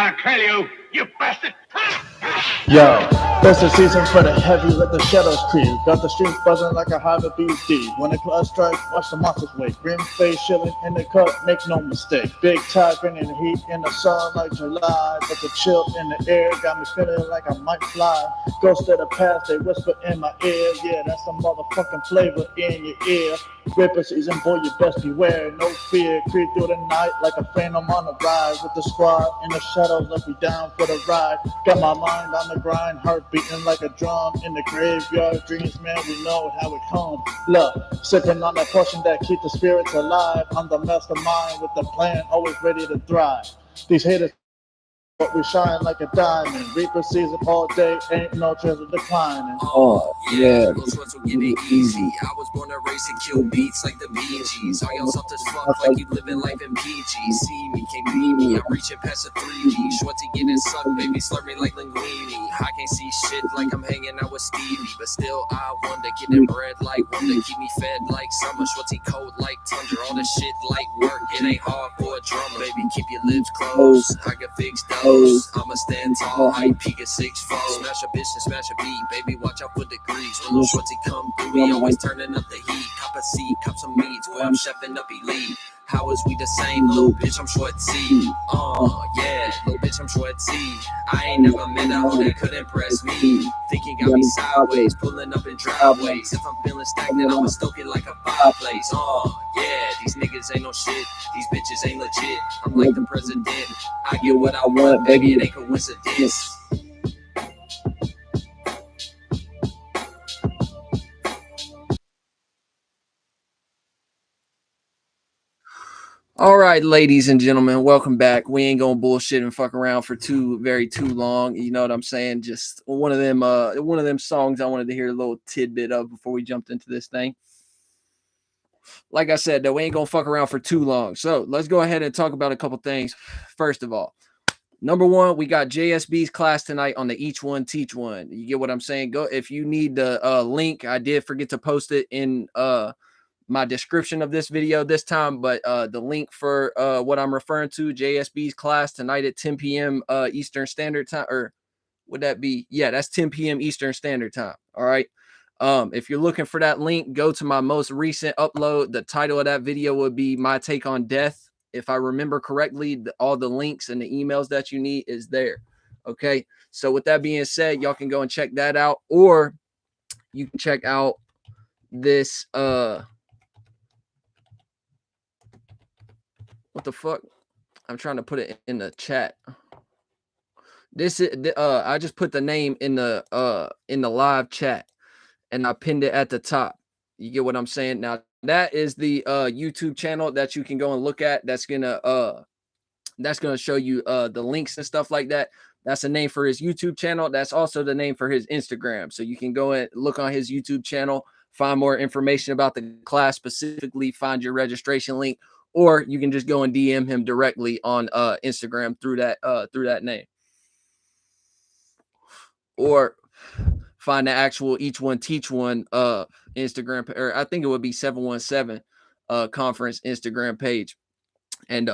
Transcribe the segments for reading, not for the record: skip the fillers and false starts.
I kill you, you bastard! Yo, that's the season for the heavy, let the shadows creep. Got the streets buzzing like a hive of BD. When the clouds strike, watch the monsters wake. Grim face chilling in the cut, make no mistake. Big tide bringing the heat in the sun like July. But the chill in the air got me feeling like I might fly. Ghosts of the past, they whisper in my ear. Yeah, that's the motherfucking flavor in your ear. Ripper season, boy, you best beware. No fear, creep through the night like a phantom on a ride. With the squad in the shadows, let me down for the ride. Got my mind on the grind, heart beating like a drum. In the graveyard, dreams, man, we know how it comes. Look, sipping on that potion that keep the spirits alive. I'm the mastermind with the plan, always ready to thrive. These haters, but we shine like a diamond. Reaper season all day, ain't no chance of declining. Oh, yeah. Those ones will get it easy. I was born to race and kill beats like the Bee Gees. All y'all soft as fuck like you living life in PG. See me, can't beat me. I'm reaching past the 3D. Shorty getting sucked, baby, slurp me like linguine. I can't see shit like I'm hanging out with Stevie. But still, I wonder, getting bread like wonder. Keep me fed like summer. Shorty cold like tundra. All this shit like work. It ain't hard for a drummer. Baby, keep your lips closed. I can fix those. I'ma stand tall, height peak at 6'4". Smash a bitch and smash a beat, baby, watch out for degrees. When little shorty come through, we always turning up the heat. Cop a seat, cop some meats, boy, I'm chefing up elite. How is we the same, little bitch, I'm short T. Yeah, little bitch, I'm short T. I ain't never met a hoe that could impress me. Thinking got me sideways, pulling up in driveways. If I'm feeling stagnant, I'ma stoke it like a fireplace. Yeah, these niggas ain't no shit, these bitches ain't legit. I'm like the president, I get what I want, baby, it ain't coincidence. All right, ladies and gentlemen, welcome back. We ain't gonna bullshit and fuck around for too long. You know what I'm saying? Just one of them songs I wanted to hear a little tidbit of before we jumped into this thing. Like I said, though, we ain't gonna fuck around for too long. So let's go ahead and talk about a couple things. First of all, number one, we got JSB's class tonight on the Each One Teach One. You get what I'm saying? Go if you need the link. I did forget to post it in my description of this video this time, but the link for what I'm referring to, JSB's class tonight at 10 p.m. Eastern Standard Time, or would that be? Yeah, that's 10 p.m. Eastern Standard Time. All right. If you're looking for that link, go to my most recent upload. The title of that video would be My Take on Death. If I remember correctly, all the links and the emails that you need is there. Okay. So with that being said, y'all can go and check that out, or you can check out this what the fuck? I'm trying to put it in the chat. This is I just put the name in the live chat and I pinned it at the top. You get what I'm saying? Now that is the YouTube channel that you can go and look at. That's gonna show you the links and stuff like that. That's the name for his YouTube channel. That's also the name for his Instagram. So you can go and look on his YouTube channel, find more information about the class specifically, find your registration link, or you can just go and DM him directly on Instagram through that name. Or find the actual Each One Teach One Instagram, or I think it would be 717 conference Instagram page. And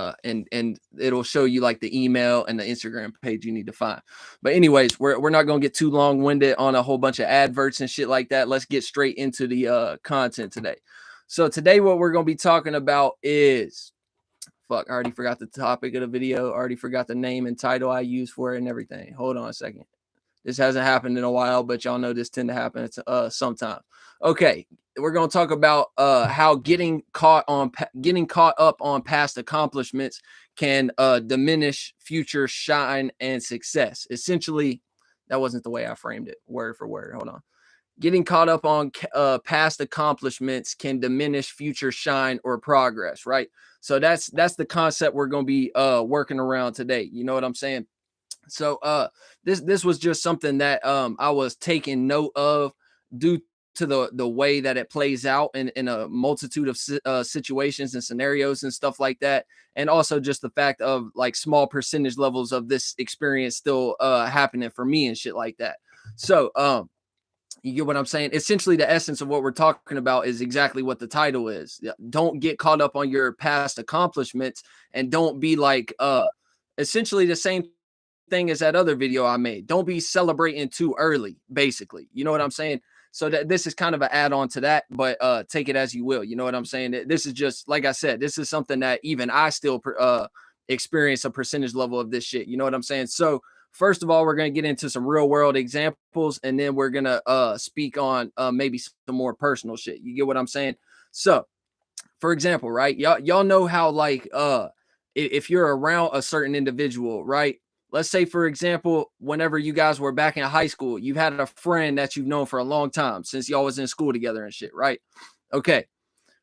it'll show you like the email and the Instagram page you need to find. But anyways, we're not gonna get too long-winded on a whole bunch of adverts and shit like that. Let's get straight into the content today. So today what we're gonna be talking about is I already forgot the topic of the video, already forgot the name and title I use for it and everything. Hold on a second. This hasn't happened in a while, but y'all know this tend to happen sometimes. Okay, we're going to talk about how getting caught up on past accomplishments can diminish future shine and success. Essentially, that wasn't the way I framed it, word for word. Hold on. Getting caught up on past accomplishments can diminish future shine or progress, right? So that's the concept we're going to be working around today. You know what I'm saying? So this was just something that I was taking note of due to the way that it plays out in a multitude of situations and scenarios and stuff like that, and also just the fact of like small percentage levels of this experience still happening for me and shit like that. So you get what I'm saying? Essentially, the essence of what we're talking about is exactly what the title is. Don't get caught up on your past accomplishments, and don't be like essentially the same thing as that other video I made. Don't be celebrating too early, basically. You know what I'm saying? So that this is kind of an add-on to that, but take it as you will. You know what I'm saying? This is just like I said, this is something that even I still experience a percentage level of this shit. You know what I'm saying? So first of all, we're gonna get into some real world examples, and then we're gonna speak on maybe some more personal shit. You get what I'm saying? So for example, right? Y'all know how like if you're around a certain individual, right? Let's say for example, whenever you guys were back in high school, you've had a friend that you've known for a long time since y'all was in school together and shit, right? Okay.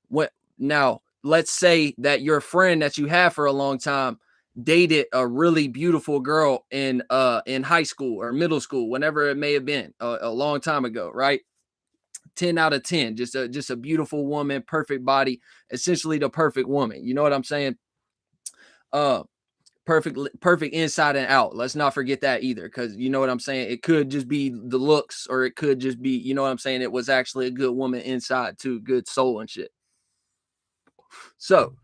What now? Let's say that your friend that you have for a long time dated a really beautiful girl in high school or middle school, whenever it may have been a long time ago, right? 10 out of 10, just a beautiful woman, perfect body, essentially the perfect woman. You know what I'm saying? Uh perfect inside and out. Let's not forget that either, because you know what I'm saying? It could just be the looks, or it could just be, you know what I'm saying, it was actually a good woman inside too, good soul and shit. So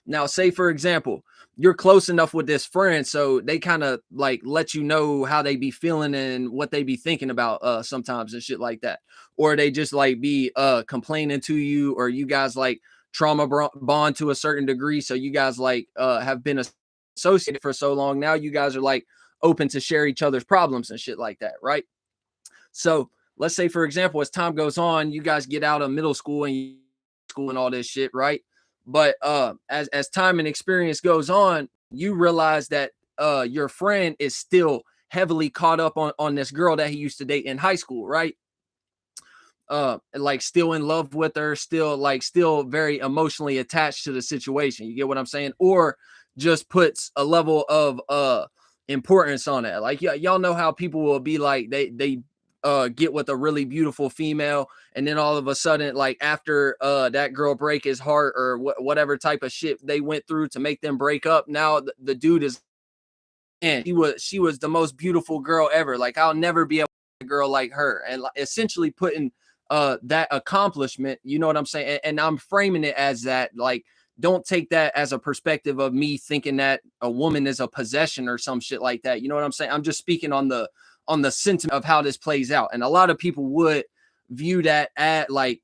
now, say for example, you're close enough with this friend, so they kind of like let you know how they be feeling and what they be thinking about sometimes and shit like that, or they just like be complaining to you, or you guys like bond to a certain degree, so you guys like have been associated for so long. Now you guys are like open to share each other's problems and shit like that, right? So let's say for example, as time goes on, you guys get out of middle school and school and all this shit, right? But as time and experience goes on, you realize that your friend is still heavily caught up on this girl that he used to date in high school, right? Like still in love with her, still very emotionally attached to the situation. You get what I'm saying? Or just puts a level of importance on it. Like y'all know how people will be like they get with a really beautiful female, and then all of a sudden, like after that girl break his heart, or whatever type of shit they went through to make them break up, now the dude is, and she was the most beautiful girl ever. Like I'll never be able to a girl like her, and like, essentially putting that accomplishment, you know what I'm saying? And I'm framing it as that, like, don't take that as a perspective of me thinking that a woman is a possession or some shit like that. You know what I'm saying? I'm just speaking on the sentiment of how this plays out. And a lot of people would view that at like,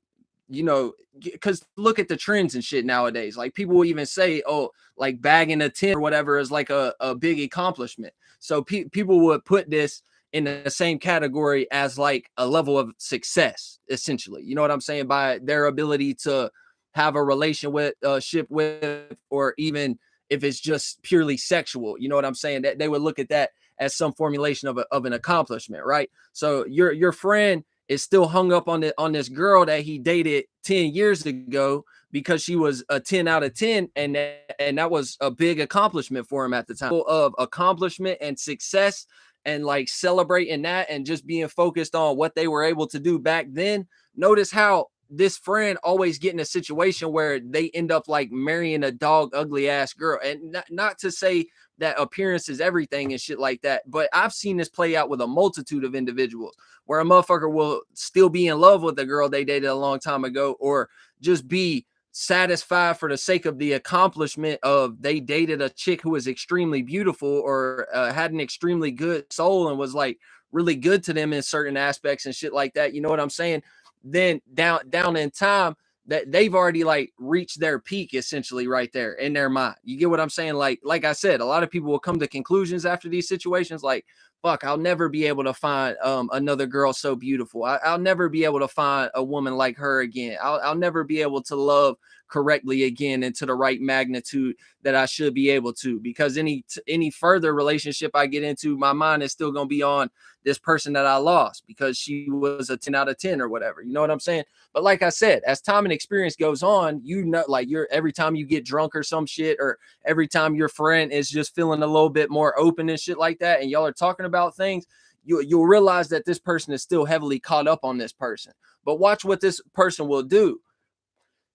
you know, because look at the trends and shit nowadays. Like people will even say, oh, like bagging a 10 or whatever is like a big accomplishment. So people would put this in the same category as like a level of success, essentially. You know what I'm saying? By their ability to have a relation with ship with, or even if it's just purely sexual, you know what I'm saying? That they would look at that as some formulation of an accomplishment, right? So your friend is still hung up on this girl that he dated 10 years ago because she was a 10 out of 10, and that was a big accomplishment for him at the time. Of accomplishment and success, and like celebrating that and just being focused on what they were able to do back then. Notice how this friend always get in a situation where they end up like marrying a dog ugly ass girl. And not to say that appearance is everything and shit like that, but I've seen this play out with a multitude of individuals where a motherfucker will still be in love with the girl they dated a long time ago, or just be satisfied for the sake of the accomplishment of they dated a chick who was extremely beautiful, or had an extremely good soul and was like really good to them in certain aspects and shit like that. You know what I'm saying? Then down in time, that they've already like reached their peak essentially right there in their mind. You get what I'm saying? Like I said, a lot of people will come to conclusions after these situations like, fuck, I'll never be able to find another girl so beautiful. I'll never be able to find a woman like her again. I'll never be able to love correctly again and to the right magnitude that I should be able to, because any further relationship I get into, my mind is still going to be on this person that I lost because she was a 10 out of 10 or whatever. You know what I'm saying? But like I said, as time and experience goes on, you know, like every time you get drunk or some shit, or every time your friend is just feeling a little bit more open and shit like that, and y'all are talking about things, you'll realize that this person is still heavily caught up on this person. But watch what this person will do.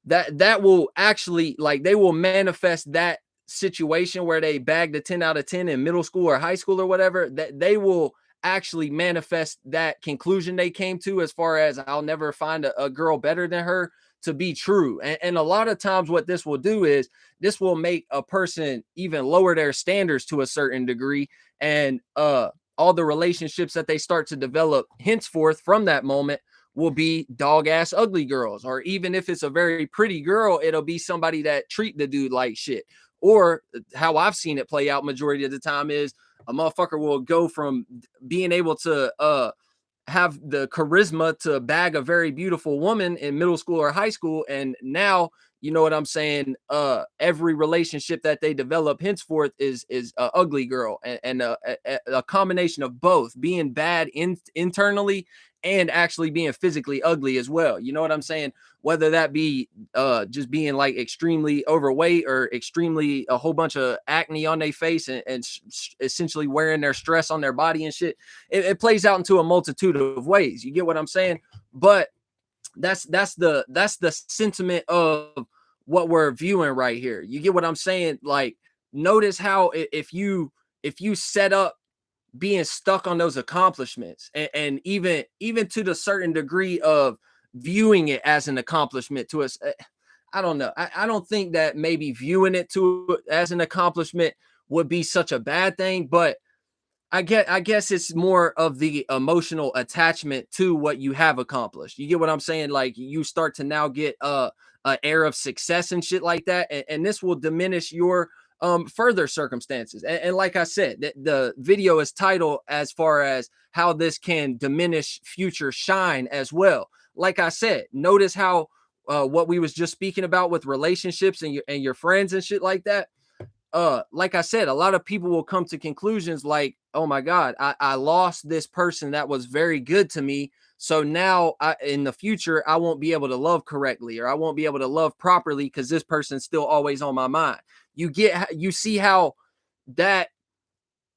That will actually, like, they will manifest that situation where they bagged a 10 out of 10 in middle school or high school or whatever, that they will actually manifest that conclusion they came to, as far as I'll never find a girl better than her, to be true. And a lot of times what this will do is this will make a person even lower their standards to a certain degree. And all the relationships that they start to develop henceforth from that moment will be dog ass ugly girls. Or even if it's a very pretty girl, it'll be somebody that treat the dude like shit. Or how I've seen it play out majority of the time is a motherfucker will go from being able to have the charisma to bag a very beautiful woman in middle school or high school, and now, you know what I'm saying, every relationship that they develop henceforth is a ugly girl, and a combination of both being bad internally and actually being physically ugly as well. You know what I'm saying? Whether that be just being like extremely overweight or extremely a whole bunch of acne on their face, and essentially wearing their stress on their body and shit. It plays out into a multitude of ways. You get what I'm saying? But that's the sentiment of what we're viewing right here. You get what I'm saying? Like, notice how if you set up being stuck on those accomplishments, and even to the certain degree of viewing it as an accomplishment to us. I don't know. I don't think that maybe viewing it to as an accomplishment would be such a bad thing, but I guess it's more of the emotional attachment to what you have accomplished. You get what I'm saying? Like, you start to now get a air of success and shit like that, and this will diminish your further circumstances. And like I said, the video is titled as far as how this can diminish future shine as well. Like I said, notice how what we was just speaking about with relationships and your friends and shit like that. Like I said, a lot of people will come to conclusions like, oh my God, I lost this person that was very good to me. So now in the future, I won't be able to love correctly, or I won't be able to love properly because this person's still always on my mind. You see how that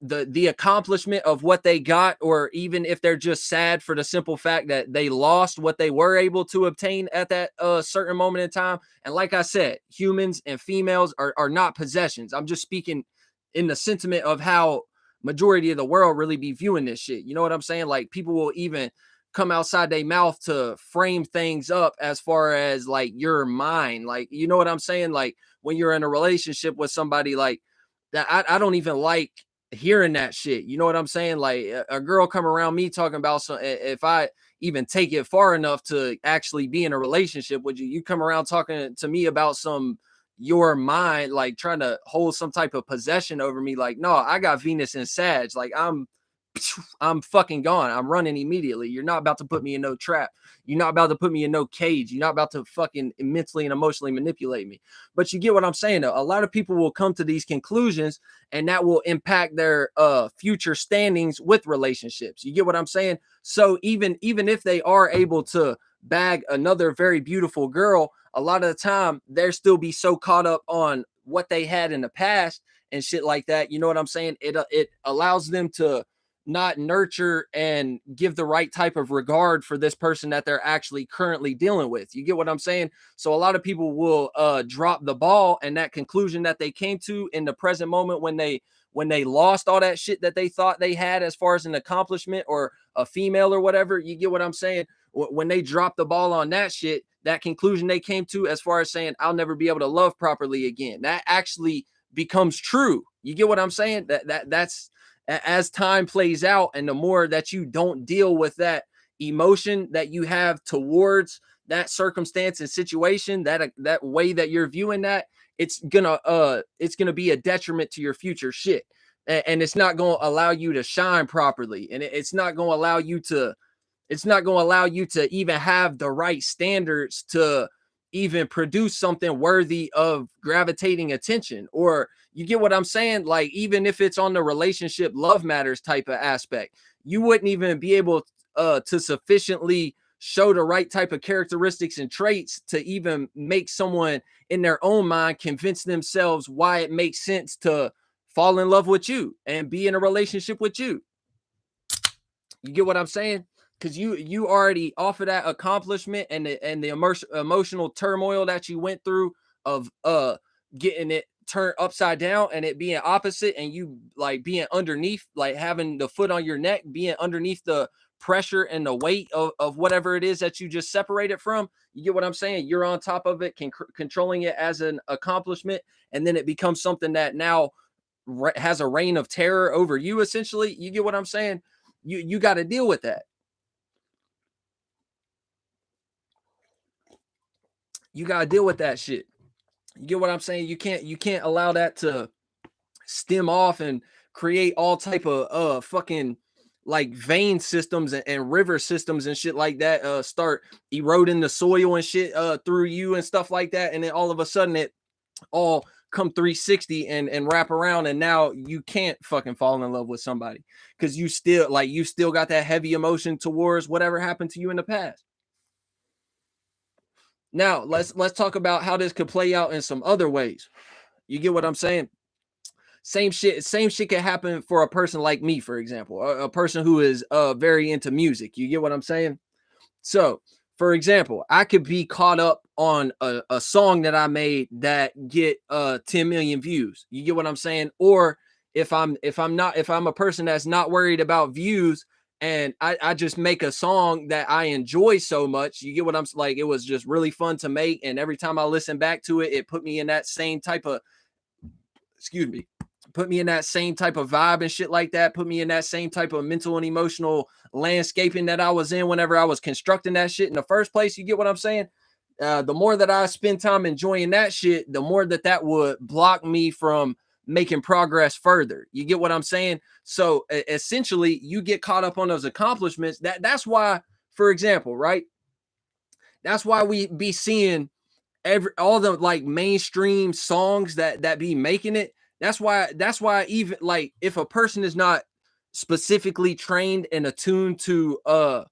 the accomplishment of what they got, or even if they're just sad for the simple fact that they lost what they were able to obtain at that certain moment in time. And like I said, humans and females are not possessions. I'm just speaking in the sentiment of how majority of the world really be viewing this shit. You know what I'm saying? Like, people will even come outside their mouth to frame things up as far as like your mind. Like, you know what I'm saying? Like, when you're in a relationship with somebody like that, I don't even like hearing that shit. You know what I'm saying? Like, a girl come around me talking about, so if I even take it far enough to actually be in a relationship with you, you come around talking to me about some your mind, like trying to hold some type of possession over me. Like, no, I got Venus and Sag. Like, I'm fucking gone. I'm running immediately. You're not about to put me in no trap. You're not about to put me in no cage. You're not about to fucking mentally and emotionally manipulate me. But you get what I'm saying, though. A lot of people will come to these conclusions, and that will impact their future standings with relationships. You get what I'm saying? So even if they are able to bag another very beautiful girl, a lot of the time they'll still be so caught up on what they had in the past and shit like that. You know what I'm saying? It allows them to not nurture and give the right type of regard for this person that they're actually currently dealing with. You get what I'm saying? So a lot of people will drop the ball, and that conclusion that they came to in the present moment when they lost all that shit that they thought they had as far as an accomplishment or a female or whatever. You get what I'm saying? When they drop the ball on that shit, that conclusion they came to as far as saying, I'll never be able to love properly again, that actually becomes true. You get what I'm saying? That's as time plays out, and the more that you don't deal with that emotion that you have towards that circumstance and situation, that way that you're viewing that, it's gonna be a detriment to your future shit, and it's not gonna allow you to shine properly, and it's not gonna allow you to even have the right standards to even produce something worthy of gravitating attention. Or, you get what I'm saying? Like, even if it's on the relationship love matters type of aspect, you wouldn't even be able to sufficiently show the right type of characteristics and traits to even make someone in their own mind convince themselves why it makes sense to fall in love with you and be in a relationship with you. You get what I'm saying? Because you already off of that accomplishment and the emotional turmoil that you went through of getting it turned upside down and it being opposite, and you like being underneath, like having the foot on your neck, being underneath the pressure and the weight of whatever it is that you just separated from. You get what I'm saying? You're on top of it, controlling it as an accomplishment, and then it becomes something that now has a reign of terror over you. Essentially, you get what I'm saying? You got to deal with that. You got to deal with that shit. You get what I'm saying? You can't allow that to stem off and create all type of fucking like vein systems and river systems and shit like that start eroding the soil and shit through you and stuff like that, and then all of a sudden it all come 360 and wrap around, and now you can't fucking fall in love with somebody because you still got that heavy emotion towards whatever happened to you in the past. Now let's talk about how this could play out in some other ways. You get what I'm saying? Same shit can happen for a person like me, for example, a person who is very into music. You get what I'm saying? So, for example, I could be caught up on a song that I made that get 10 million views. You get what I'm saying? Or if I'm a person that's not worried about views, and I just make a song that I enjoy so much. You get what I'm like? It was just really fun to make, and every time I listen back to it, it put me in that same type of, excuse me, put me in that same type of vibe and shit like that, put me in that same type of mental and emotional landscaping that I was in whenever I was constructing that shit in the first place. You get what I'm saying? The more that I spend time enjoying that shit, the more that would block me from making progress further. You get what I'm saying? So essentially, you get caught up on those accomplishments. That's why, for example, right? That's why we be seeing all the like mainstream songs that be making it. That's why even like if a person is not specifically trained and attuned to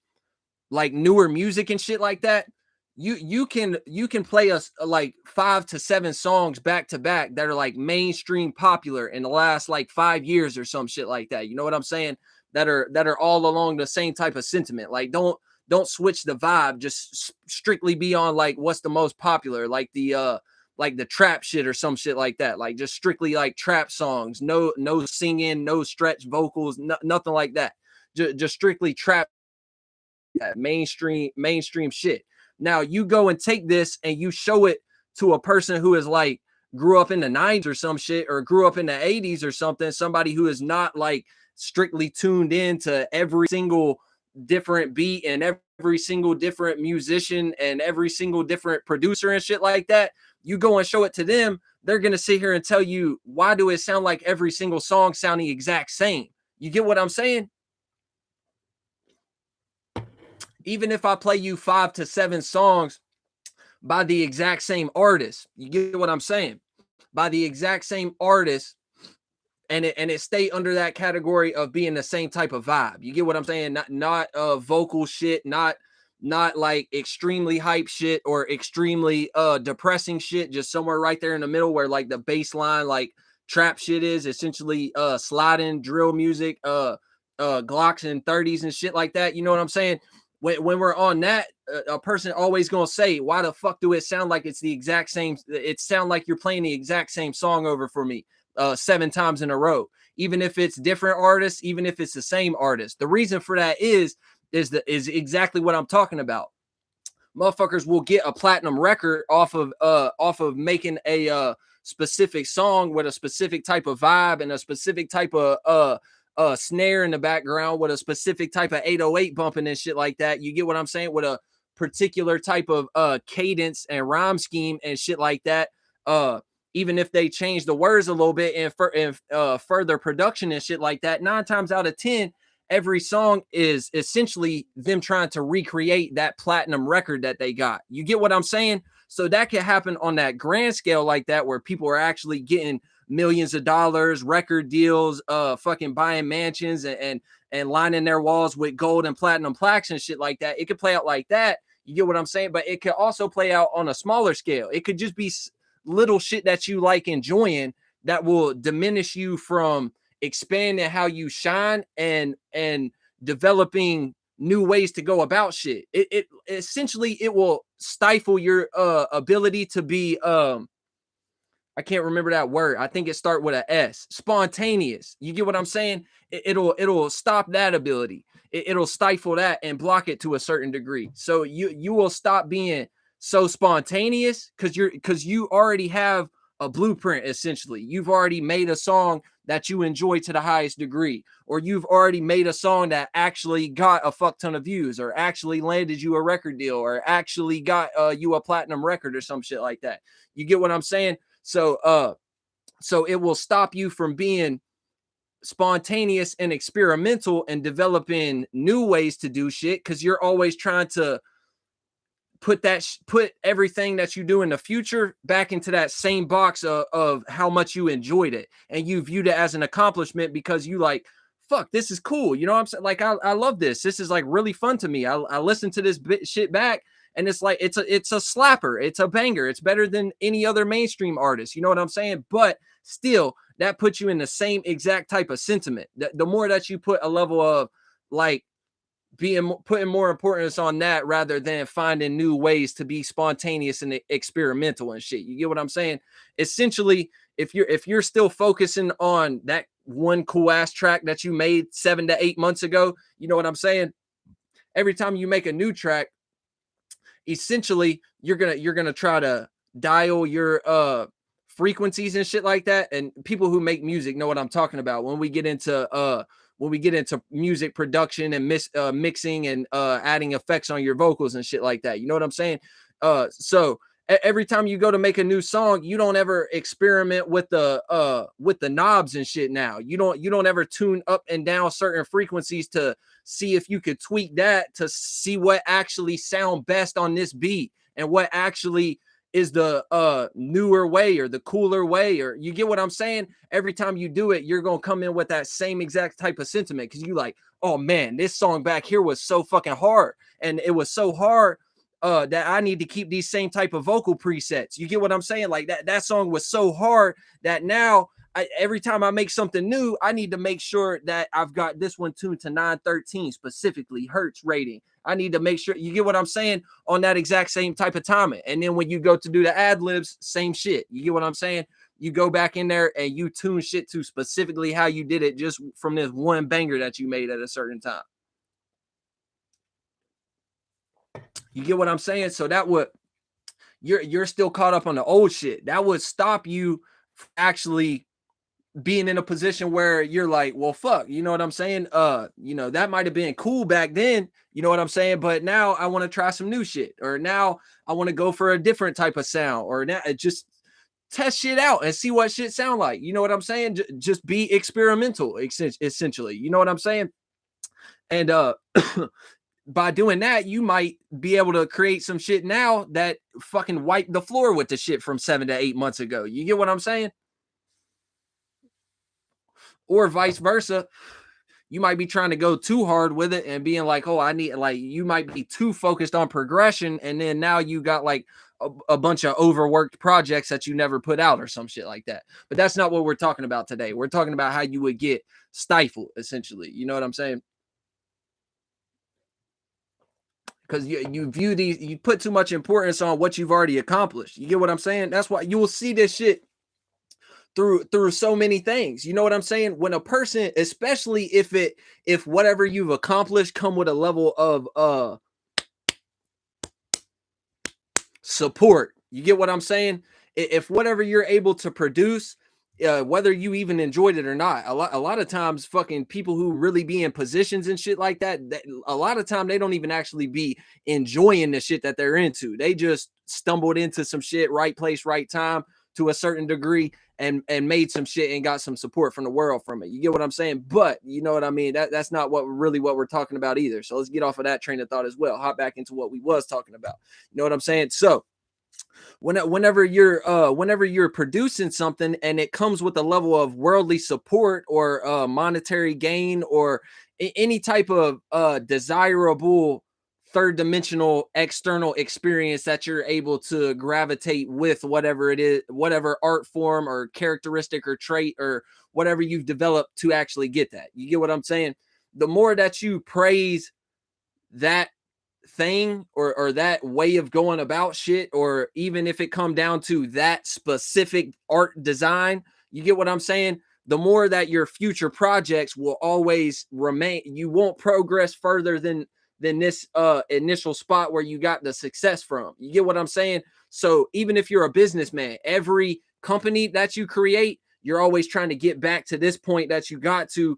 like newer music and shit like that, you can play us like 5 to 7 songs back to back that are like mainstream popular in the last like 5 years or some shit like that. You know what I'm saying? That are all along the same type of sentiment. Like don't switch the vibe. Just strictly be on like what's the most popular, like the trap shit or some shit like that. Like just strictly like trap songs. No singing, no stretch vocals, nothing like that. Just strictly trap, mainstream shit. Now you go and take this and you show it to a person who is like grew up in the 90s or some shit, or grew up in the 80s or something, somebody who is not like strictly tuned in to every single different beat and every single different musician and every single different producer and shit like that. You go and show it to them, they're going to sit here and tell you, why do it sound like every single song sounding exact same? You get what I'm saying? Even if I play you 5 to 7 songs by the exact same artist, you get what I'm saying? By the exact same artist, and it stay under that category of being the same type of vibe. You get what I'm saying? Not vocal shit, not like extremely hype shit or extremely depressing shit, just somewhere right there in the middle where like the bass line like trap shit is essentially sliding drill music, Glocks and 30s and shit like that. You know what I'm saying? When we're on that, a person always gonna say, why the fuck do it sound like it's the exact same? It sound like you're playing the exact same song over for me 7 times in a row, even if it's different artists, even if it's the same artist. The reason for that is exactly what I'm talking about. Motherfuckers will get a platinum record off of making a specific song with a specific type of vibe and a specific type of snare in the background with a specific type of 808 bumping and shit like that. You get what I'm saying? With a particular type of cadence and rhyme scheme and shit like that. Even if they change the words a little bit and further production and shit like that, 9 times out of 10, every song is essentially them trying to recreate that platinum record that they got. You get what I'm saying? So that can happen on that grand scale like that, where people are actually getting millions of dollars, record deals, fucking buying mansions and lining their walls with gold and platinum plaques and shit like that. It could play out like that. You get what I'm saying? But it could also play out on a smaller scale. It could just be little shit that you like enjoying that will diminish you from expanding how you shine and developing new ways to go about shit. It essentially it will stifle your ability to be I can't remember that word. I think it starts with a S. Spontaneous. You get what I'm saying? It'll stop that ability. it'll stifle that and block it to a certain degree. So you will stop being so spontaneous because you already have a blueprint. Essentially, you've already made a song that you enjoy to the highest degree, or you've already made a song that actually got a fuck ton of views, or actually landed you a record deal, or actually got you a platinum record or some shit like that. You get what I'm saying? So so it will stop you from being spontaneous and experimental and developing new ways to do shit, because you're always trying to put everything that you do in the future back into that same box of how much you enjoyed it, and you viewed it as an accomplishment because you like, fuck, this is cool, you know what I'm saying? Like, I love this is like really fun to me. I listen to this shit back, and it's like it's a slapper, it's a banger, it's better than any other mainstream artist, you know what I'm saying? But still, that puts you in the same exact type of sentiment. The more that you put a level of like putting more importance on that rather than finding new ways to be spontaneous and experimental and shit. You get what I'm saying? Essentially, if you're still focusing on that one cool ass track that you made 7 to 8 months ago, you know what I'm saying? Every time you make a new track, essentially you're gonna try to dial your frequencies and shit like that. And people who make music know what I'm talking about when we get into music production and mixing and adding effects on your vocals and shit like that. You know what I'm saying? So every time you go to make a new song, you don't ever experiment with the knobs and shit. Now you don't ever tune up and down certain frequencies to see if you could tweak that to see what actually sound best on this beat and what actually is the newer way or the cooler way. Or you get what I'm saying? Every time you do it, you're gonna come in with that same exact type of sentiment, because you like, oh man, this song back here was so fucking hard, and it was so hard that I need to keep these same type of vocal presets. You get what I'm saying? Like that song was so hard that now every time I make something new, I need to make sure that I've got this one tuned to 913 specifically hertz rating. I need to make sure, you get what I'm saying, on that exact same type of timing. And then when you go to do the ad libs, same shit. You get what I'm saying? You go back in there and you tune shit to specifically how you did it just from this one banger that you made at a certain time. You get what I'm saying? So that would, you're still caught up on the old shit. That would stop you actually being in a position where you're like, well, fuck, you know what I'm saying? That might have been cool back then, you know what I'm saying? But now I want to try some new shit, or now I want to go for a different type of sound, or now just test shit out and see what shit sound like. You know what I'm saying? Just be experimental, essentially. You know what I'm saying? And by doing that, you might be able to create some shit now that fucking wipe the floor with the shit from 7 to 8 months ago. You get what I'm saying? Or vice versa. You might be trying to go too hard with it and being like, oh, I need, like, you might be too focused on progression. And then now you got like a bunch of overworked projects that you never put out or some shit like that. But that's not what we're talking about today. We're talking about how you would get stifled, essentially. You know what I'm saying? Because you view these, you put too much importance on what you've already accomplished. You get what I'm saying? That's why you will see this shit through so many things. You know what I'm saying? When a person, especially if whatever you've accomplished come with a level of support. You get what I'm saying? If whatever you're able to produce, whether you even enjoyed it or not, a lot of times fucking people who really be in positions and shit like that, a lot of time they don't even actually be enjoying the shit that they're into. They just stumbled into some shit, right place, right time, to a certain degree, and made some shit and got some support from the world from it. You get what I'm saying? But you know what I mean? That's not what we're talking about either. So let's get off of that train of thought as well. Hop back into what we was talking about. You know what I'm saying? So whenever you're producing something and it comes with a level of worldly support or monetary gain or any type of desirable third dimensional external experience that you're able to gravitate with, whatever it is, whatever art form or characteristic or trait or whatever you've developed to actually get that. You get what I'm saying? The more that you praise that thing or that way of going about shit, or even if it come down to that specific art design, you get what I'm saying? the more that your future projects will always remain. You won't progress further than this initial spot where you got the success from. You get what I'm saying? So even if you're a businessman, every company that you create, you're always trying to get back to this point that you got to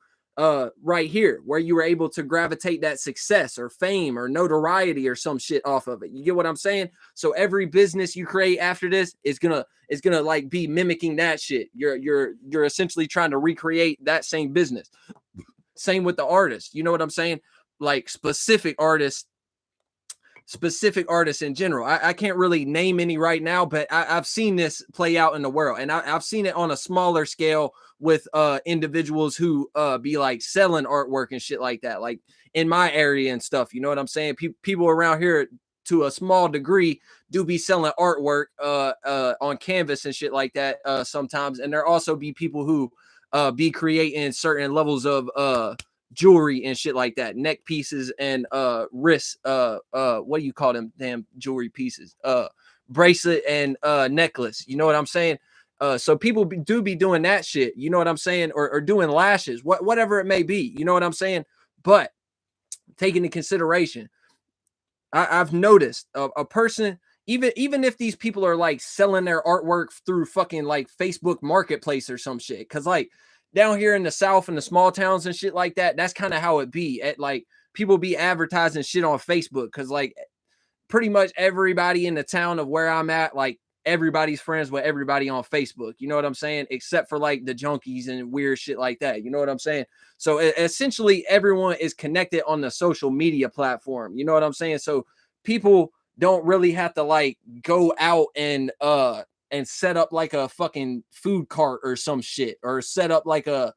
right here, where you were able to gravitate that success or fame or notoriety or some shit off of it. You get what I'm saying? So every business you create after this is gonna like be mimicking that shit. You're essentially trying to recreate that same business. Same with the artist. You know what I'm saying? Like specific artists in general. I can't really name any right now, but I've seen this play out in the world, and I've seen it on a smaller scale with individuals who be like selling artwork and shit like that, like in my area and stuff. You know what I'm saying? People around here to a small degree do be selling artwork on canvas and shit like that sometimes, and there also be people who be creating certain levels of jewelry and shit like that, neck pieces and wrist what do you call them damn jewelry pieces, bracelet and necklace. You know what I'm saying? So people do be doing that shit, you know what I'm saying, or doing lashes, whatever it may be, you know what I'm saying. But taking into consideration, I've noticed a person, even if these people are like selling their artwork through fucking like Facebook Marketplace or some shit, because like down here in the South and the small towns and shit like that, that's kind of how it be. At like people be advertising shit on Facebook, because like pretty much everybody in the town of where I'm at, like everybody's friends with everybody on Facebook. You know what I'm saying? Except for like the junkies and weird shit like that. You know what I'm saying? So essentially, everyone is connected on the social media platform. You know what I'm saying? So people don't really have to like go out and set up like a fucking food cart or some shit, or set up like a,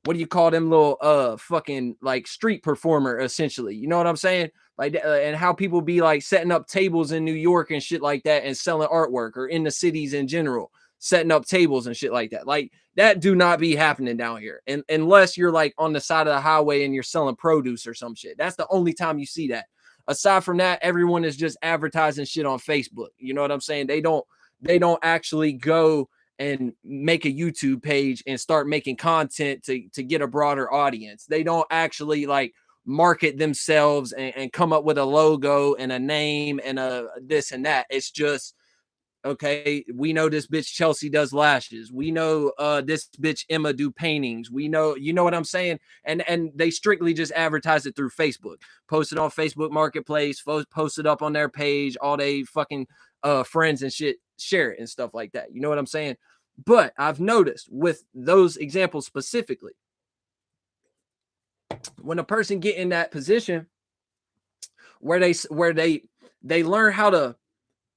what do you call them little fucking like street performer, essentially. You know what I'm saying? Like and how people be like setting up tables in New York and shit like that and selling artwork, or in the cities in general setting up tables and shit like that. Like that do not be happening down here, and unless you're like on the side of the highway and you're selling produce or some shit. That's the only time you see that. Aside from that, everyone is just advertising shit on Facebook. You know what I'm saying? They don't actually go and make a YouTube page and start making content to get a broader audience. They don't actually like market themselves and come up with a logo and a name and a this and that. It's just, okay, we know this bitch Chelsea does lashes. We know this bitch Emma do paintings. We know, you know what I'm saying? And they strictly just advertise it through Facebook. Post it on Facebook Marketplace, post it up on their page, all they fucking friends and shit share it and stuff like that. You know what I'm saying? But I've noticed with those examples specifically, when a person get in that position where they learn how to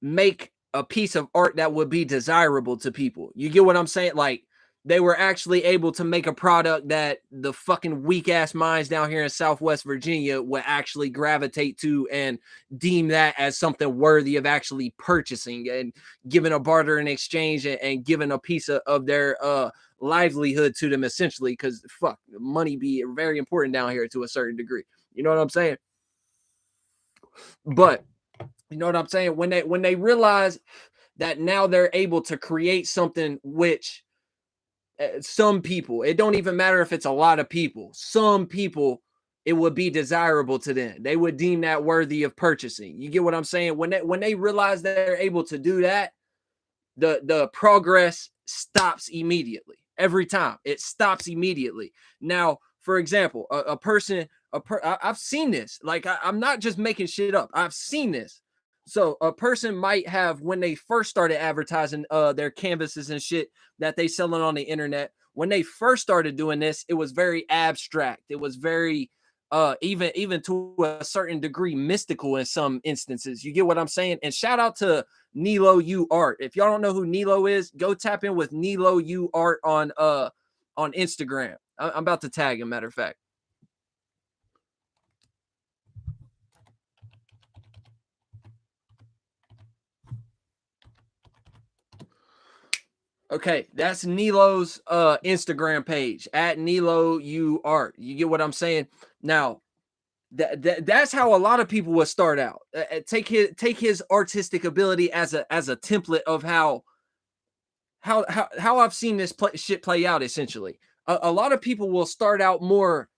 make a piece of art that would be desirable to people. You get what I'm saying? Like they were actually able to make a product that the fucking weak ass minds down here in Southwest Virginia would actually gravitate to and deem that as something worthy of actually purchasing and giving a barter in exchange, and giving a piece of their livelihood to them, essentially, because fuck, money be very important down here to a certain degree. You know what I'm saying? But you know what I'm saying? When they realize that now they're able to create something which some people, it don't even matter if it's a lot of people, some people, it would be desirable to them. They would deem that worthy of purchasing. You get what I'm saying? When they realize that they're able to do that, the progress stops immediately. Every time it stops immediately. Now, for example, a person, I've seen this. Like I'm not just making shit up. I've seen this. So a person might have, when they first started advertising their canvases and shit that they selling on the internet, when they first started doing this, it was very abstract. It was very even to a certain degree mystical in some instances. You get what I'm saying? And shout out to Nilo U Art. If y'all don't know who Nilo is, go tap in with Nilo U Art on Instagram. I'm about to tag him, matter of fact. Okay, that's Nilo's Instagram page, at Nilo U Art. You get what I'm saying? Now, that's how a lot of people would start out. Take his artistic ability as a template of how how I've seen this shit play out essentially. A lot of people will start out more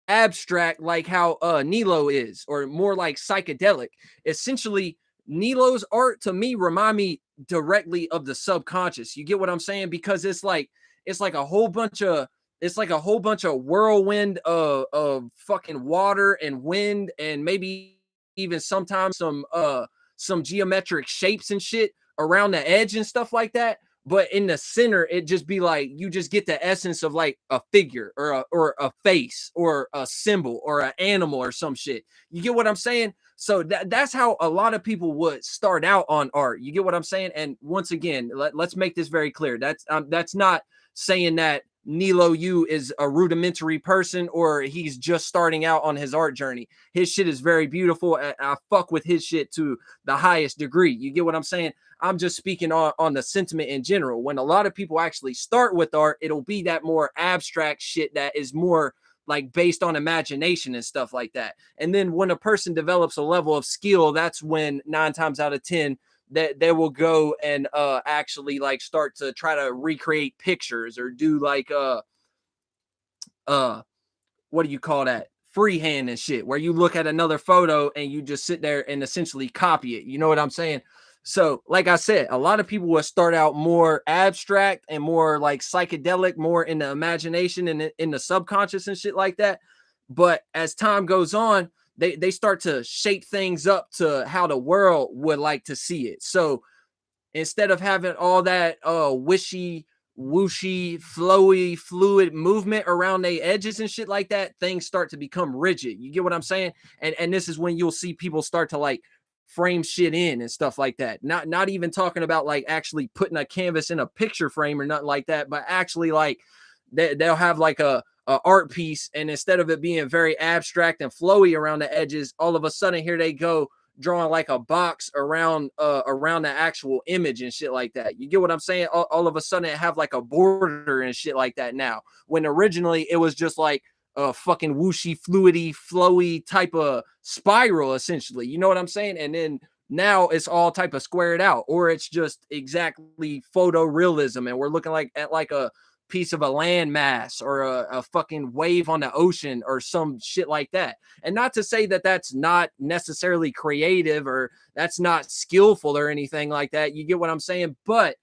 abstract, like how Nilo is, or more like psychedelic. Essentially, Nilo's art to me remind me directly of the subconscious. You get what I'm saying? Because it's like a whole bunch of it's like a whole bunch of whirlwind of fucking water and wind, and maybe even sometimes some geometric shapes and shit around the edge and stuff like that. But in the center, it just be like you just get the essence of like a figure or a face or a symbol or an animal or some shit. You get what I'm saying? So that's how a lot of people would start out on art. You get what I'm saying? And once again, let's make this very clear. That's not saying that Nilo Yu is a rudimentary person or he's just starting out on his art journey. His shit is very beautiful. I fuck with his shit to the highest degree. You get what I'm saying? I'm just speaking on the sentiment in general. When a lot of people actually start with art, it'll be that more abstract shit that is more like based on imagination and stuff like that. And then when a person develops a level of skill, that's when 9 times out of 10 that they will go and actually like start to try to recreate pictures or do like uh what do you call that? Freehand and shit, where you look at another photo and you just sit there and essentially copy it. You know what I'm saying? So, like I said, a lot of people will start out more abstract and more like psychedelic, more in the imagination and in the subconscious and shit like that. But as time goes on, they start to shape things up to how the world would like to see it. So instead of having all that wishy whooshy flowy fluid movement around the edges and shit like that, things start to become rigid. You get what I'm saying? And this is when you'll see people start to like frame shit in and stuff like that. Not even talking about like actually putting a canvas in a picture frame or nothing like that, but actually like they'll have like a art piece, and instead of it being very abstract and flowy around the edges, all of a sudden here they go drawing like a box around the actual image and shit like that. You get what I'm saying? All of a sudden it have like a border and shit like that now, when originally it was just like a fucking whooshy fluidy flowy type of spiral essentially. You know what I'm saying? And then now it's all type of squared out, or it's just exactly photorealism and we're looking like at like a piece of a land mass or a fucking wave on the ocean or some shit like that. And not to say that that's not necessarily creative or that's not skillful or anything like that. You get what I'm saying? But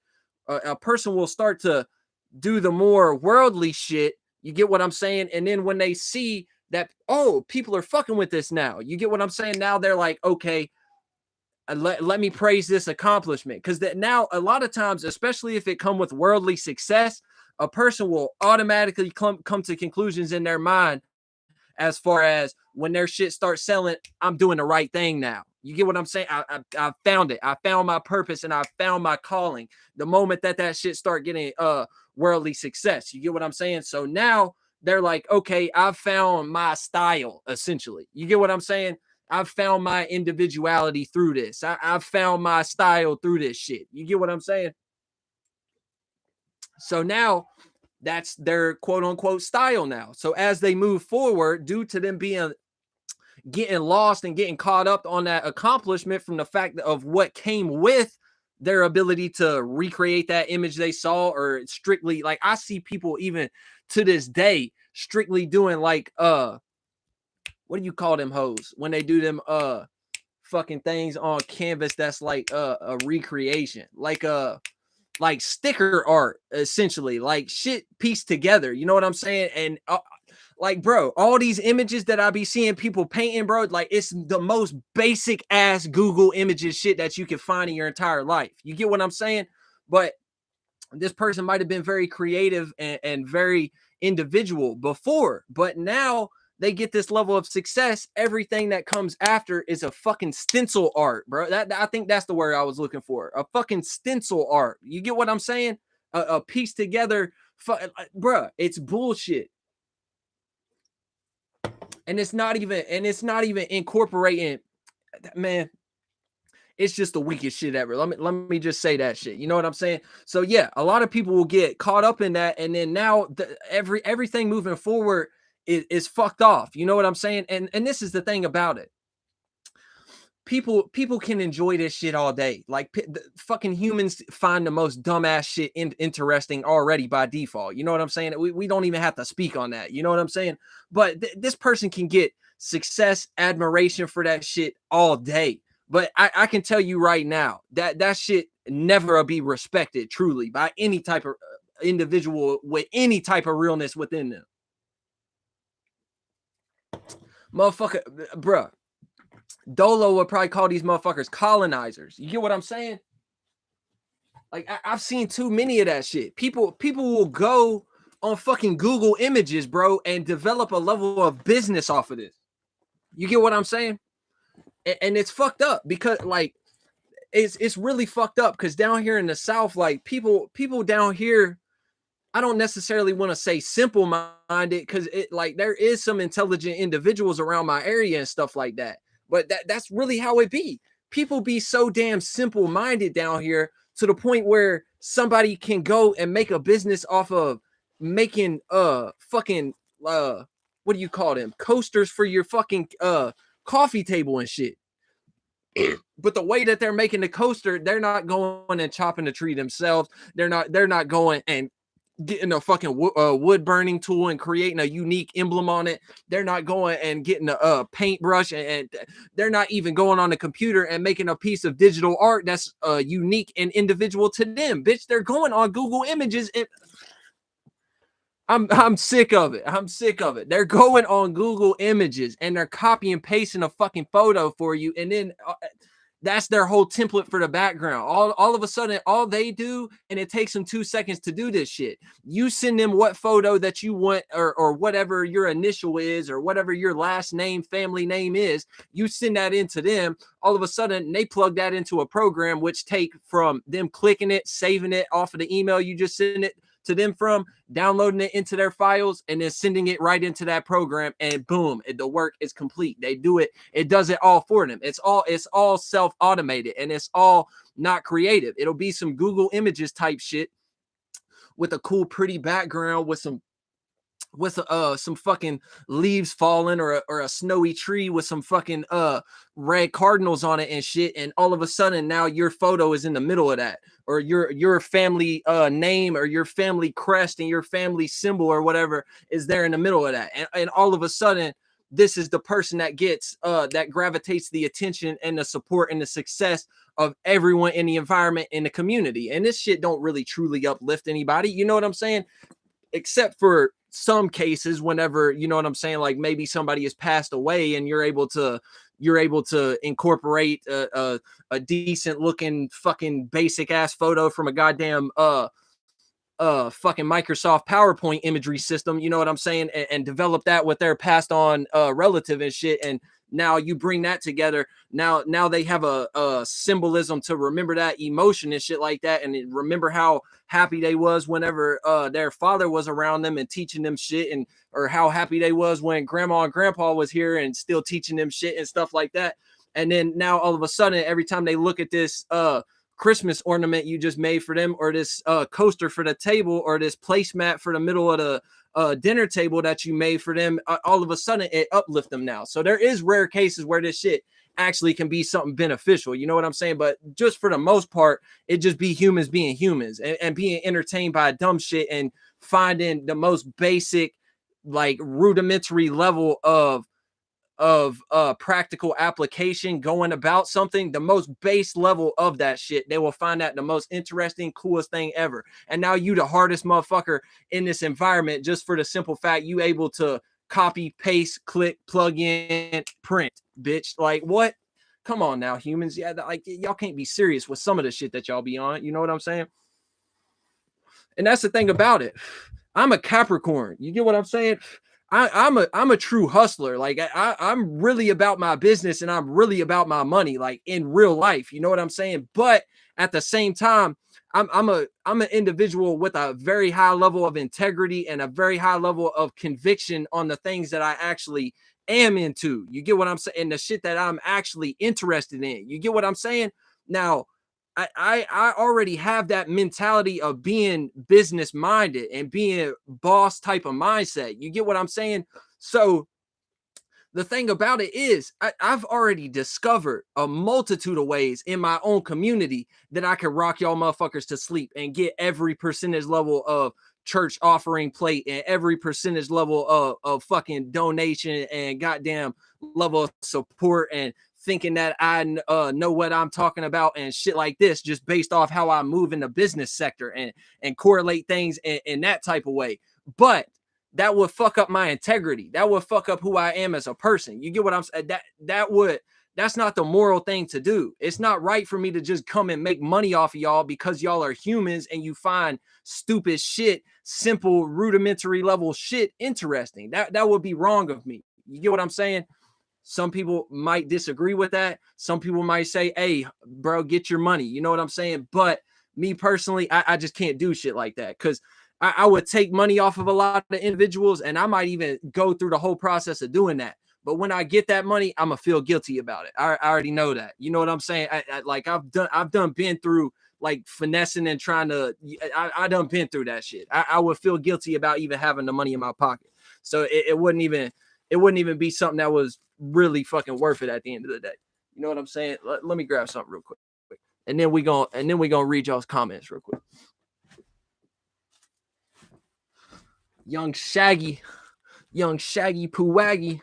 a person will start to do the more worldly shit. You get what I'm saying? And then when they see that, oh, people are fucking with this now. You get what I'm saying? Now they're like, okay, let me praise this accomplishment. Because that now a lot of times, especially if it come with worldly success, a person will automatically come to conclusions in their mind as far as when their shit starts selling, I'm doing the right thing now. You get what I'm saying? I found it. I found my purpose and I found my calling. The moment that shit start getting worldly success, you get what I'm saying? So now they're like, okay, I've found my style essentially. You get what I'm saying? I've found my individuality through this. I've found my style through this shit. You get what I'm saying? So now that's their quote unquote style now. So as they move forward, due to them being getting lost and getting caught up on that accomplishment from the fact of what came with their ability to recreate that image they saw, or strictly like I see people even to this day strictly doing like what do you call them hoes when they do them fucking things on canvas that's like a recreation, like sticker art essentially, like shit pieced together, you know what I'm saying? And like bro, all these images that I be seeing people painting, bro, like it's the most basic ass Google images shit that you can find in your entire life. You get what I'm saying? But this person might have been very creative and very individual before, but now they get this level of success. Everything that comes after is a fucking stencil art, bro. That I think that's the word I was looking for. A fucking stencil art. You get what I'm saying? A piece together, bro. It's bullshit, and it's not even incorporating. Man, it's just the weakest shit ever. Let me just say that shit. You know what I'm saying? So yeah, a lot of people will get caught up in that, and then now everything moving forward is fucked off. You know what I'm saying? And this is the thing about it. people can enjoy this shit all day. Like the fucking humans find the most dumbass shit interesting already by default. You know what I'm saying? We don't even have to speak on that. You know what I'm saying? But this person can get success, admiration for that shit all day. But I can tell you right now that shit never be respected truly by any type of individual with any type of realness within them. Motherfucker, bruh. Dolo would probably call these motherfuckers colonizers. You get what I'm saying? Like I've seen too many of that shit. People will go on fucking Google Images, bro, and develop a level of business off of this. You get what I'm saying? And it's fucked up because like it's really fucked up because down here in the South, like people down here, I don't necessarily want to say simple minded because it like there is some intelligent individuals around my area and stuff like that. But that's really how it be. People be so damn simple minded down here to the point where somebody can go and make a business off of making fucking what do you call them? Coasters for your fucking coffee table and shit. But the way that they're making the coaster, they're not going and chopping the tree themselves. They're not going and getting a fucking wood burning tool and creating a unique emblem on it. They're not going and getting a paintbrush and they're not even going on the computer and making a piece of digital art that's unique and individual to them. Bitch, they're going on Google Images and I'm sick of it. I'm sick of it. They're going on Google Images and they're copy and pasting a fucking photo for you, and then that's their whole template for the background. All of a sudden, all they do, and it takes them 2 seconds to do this shit. You send them what photo that you want, or whatever your initial is, or whatever your last name, family name is. You send that into them. All of a sudden, they plug that into a program, which take from them clicking it, saving it off of the email you just sent it to them from, downloading it into their files, and then sending it right into that program, and boom, the work is complete. They do it. It does it all for them. It's all self-automated, and it's all not creative. It'll be some Google Images type shit with a cool, pretty background with some fucking leaves falling, or a snowy tree with some fucking red cardinals on it and shit, and all of a sudden now your photo is in the middle of that, or your family name, or your family crest and your family symbol or whatever is there in the middle of that, and all of a sudden this is the person that gets that gravitates the attention and the support and the success of everyone in the environment, in the community. And this shit don't really truly uplift anybody, you know what I'm saying? Except for some cases, whenever, you know what I'm saying, like maybe somebody has passed away and you're able to incorporate a decent looking fucking basic ass photo from a goddamn fucking Microsoft PowerPoint imagery system, you know what I'm saying, and develop that with their passed on relative and shit, and now you bring that together. Now they have a symbolism to remember that emotion and shit like that, and remember how happy they was whenever their father was around them and teaching them shit, and or how happy they was when grandma and grandpa was here and still teaching them shit and stuff like that. And then now all of a sudden, every time they look at this Christmas ornament you just made for them, or this coaster for the table, or this placemat for the middle of the dinner table that you made for them, all of a sudden it uplifts them now. So there is rare cases where this shit actually can be something beneficial, you know what I'm saying? But just for the most part, it just be humans being humans, and being entertained by dumb shit, and finding the most basic, like rudimentary level of practical application going about something, the most base level of that shit, they will find that the most interesting, coolest thing ever. And now you the hardest motherfucker in this environment, just for the simple fact you able to copy, paste, click, plug in, print, bitch. Like what? Come on now, humans. Yeah, like y'all can't be serious with some of the shit that y'all be on, you know what I'm saying? And that's the thing about it. I'm a Capricorn, you get what I'm saying? I'm a true hustler. Like I'm really about my business, and I'm really about my money, like in real life. You know what I'm saying? But at the same time, I'm an individual with a very high level of integrity and a very high level of conviction on the things that I actually am into. You get what I'm saying? And the shit that I'm actually interested in. You get what I'm saying? Now, I already have that mentality of being business minded and being boss type of mindset. You get what I'm saying? So the thing about it is I've already discovered a multitude of ways in my own community that I can rock y'all motherfuckers to sleep and get every percentage level of church offering plate and every percentage level of fucking donation and goddamn level of support, and thinking that I know what I'm talking about and shit like this, just based off how I move in the business sector and correlate things in that type of way. But that would fuck up my integrity. That would fuck up who I am as a person. You get what I'm saying? That's not the moral thing to do. It's not right for me to just come and make money off of y'all because y'all are humans and you find stupid shit, simple, rudimentary level shit interesting. That would be wrong of me. You get what I'm saying? Some people might disagree with that. Some people might say, hey, bro, get your money. You know what I'm saying? But me personally, I just can't do shit like that, because I would take money off of a lot of individuals, and I might even go through the whole process of doing that. But when I get that money, I'm gonna feel guilty about it. I already know that. You know what I'm saying? I've done been through like finessing and trying to. I done been through that shit. I would feel guilty about even having the money in my pocket. So it wouldn't even be something that was really fucking worth it at the end of the day. You know what I'm saying? Let me grab something real quick, and then we gonna read y'all's comments real quick. Young Shaggy Pooaggy.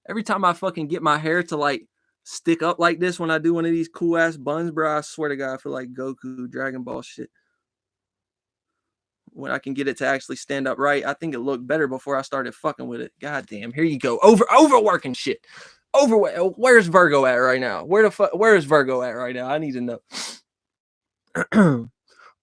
Every time I fucking get my hair to like stick up like this when I do one of these cool ass buns, bro, I swear to God, I feel like Goku, Dragon Ball shit. When I can get it to actually stand up right, I think it looked better before I started fucking with it. God damn, here you go. Overworking shit. Where's Virgo at right now? Where is Virgo at right now? I need to know.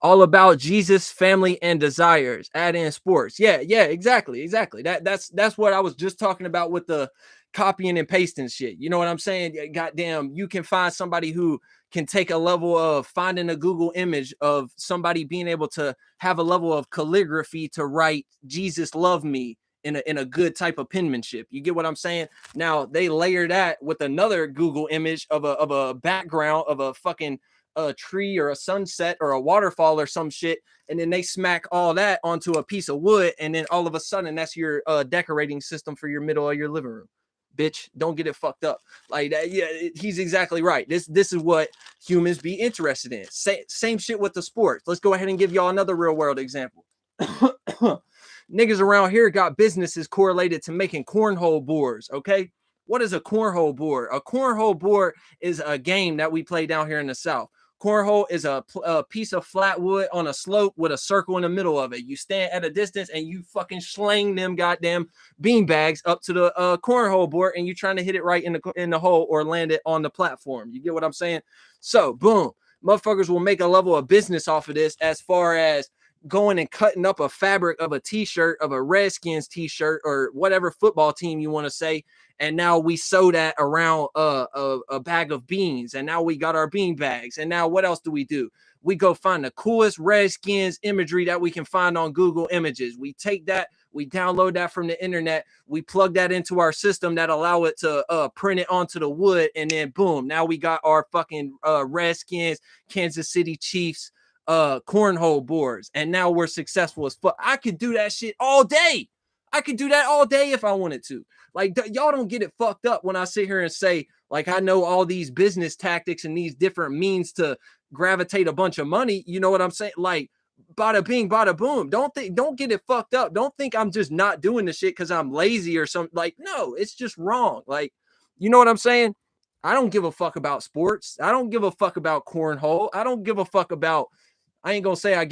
All about Jesus, family, and desires. Add in sports. Yeah, exactly. That's what I was just talking about with the copying and pasting shit. You know what I'm saying? Goddamn, you can find somebody who can take a level of finding a Google image of somebody being able to have a level of calligraphy to write "Jesus love me" in a good type of penmanship. You get what I'm saying? Now they layer that with another Google image of a background of a fucking a tree or a sunset or a waterfall or some shit, and then they smack all that onto a piece of wood, and then all of a sudden that's your decorating system for your middle of your living room. Bitch, don't get it fucked up like that. Yeah, he's exactly right. This is what humans be interested in. Same shit with the sports. Let's go ahead and give y'all another real world example. Niggas around here got businesses correlated to making cornhole boards. Okay, what is a cornhole board? A cornhole board is a game that we play down here in the South. Cornhole is a piece of flat wood on a slope with a circle in the middle of it. You stand at a distance and you fucking slang them goddamn bean bags up to the cornhole board, and you're trying to hit it right in the hole or land it on the platform. You get what I'm saying? So boom, motherfuckers will make a level of business off of this, as far as going and cutting up a fabric of a t-shirt, of a Redskins t-shirt or whatever football team you want to say, and now we sew that around a bag of beans, and now we got our bean bags. And now what else do? We go find the coolest Redskins imagery that we can find on Google Images. We take that, we download that from the internet, we plug that into our system that allow it to print it onto the wood, and then boom, now we got our fucking Redskins, Kansas City Chiefs cornhole boards, and now we're successful as fuck. I could do that shit all day. I could do that all day if I wanted to. Like, y'all don't get it fucked up when I sit here and say, like, I know all these business tactics and these different means to gravitate a bunch of money. You know what I'm saying? Like, bada bing, bada boom. Don't get it fucked up. Don't think I'm just not doing the shit because I'm lazy or something. Like, no, it's just wrong. Like, you know what I'm saying? I don't give a fuck about sports. I don't give a fuck about cornhole. I don't give a fuck about, I ain't gonna say I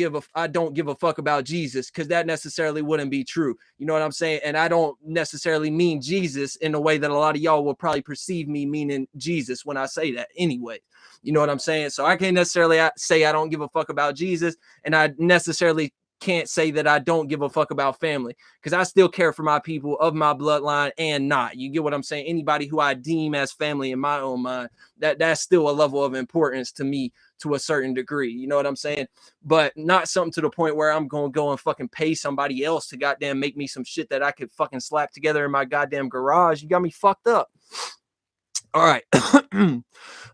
don't give a fuck about Jesus, because that necessarily wouldn't be true. You know what I'm saying? And I don't necessarily mean Jesus in a way that a lot of y'all will probably perceive me meaning Jesus when I say that anyway. You know what I'm saying? So I can't necessarily say I don't give a fuck about Jesus, and I necessarily can't say that I don't give a fuck about family, because I still care for my people of my bloodline and not. You get what I'm saying? Anybody who I deem as family in my own mind, that's still a level of importance to me to a certain degree. You know what I'm saying? But not something to the point where I'm going to go and fucking pay somebody else to goddamn make me some shit that I could fucking slap together in my goddamn garage. You got me fucked up. All right.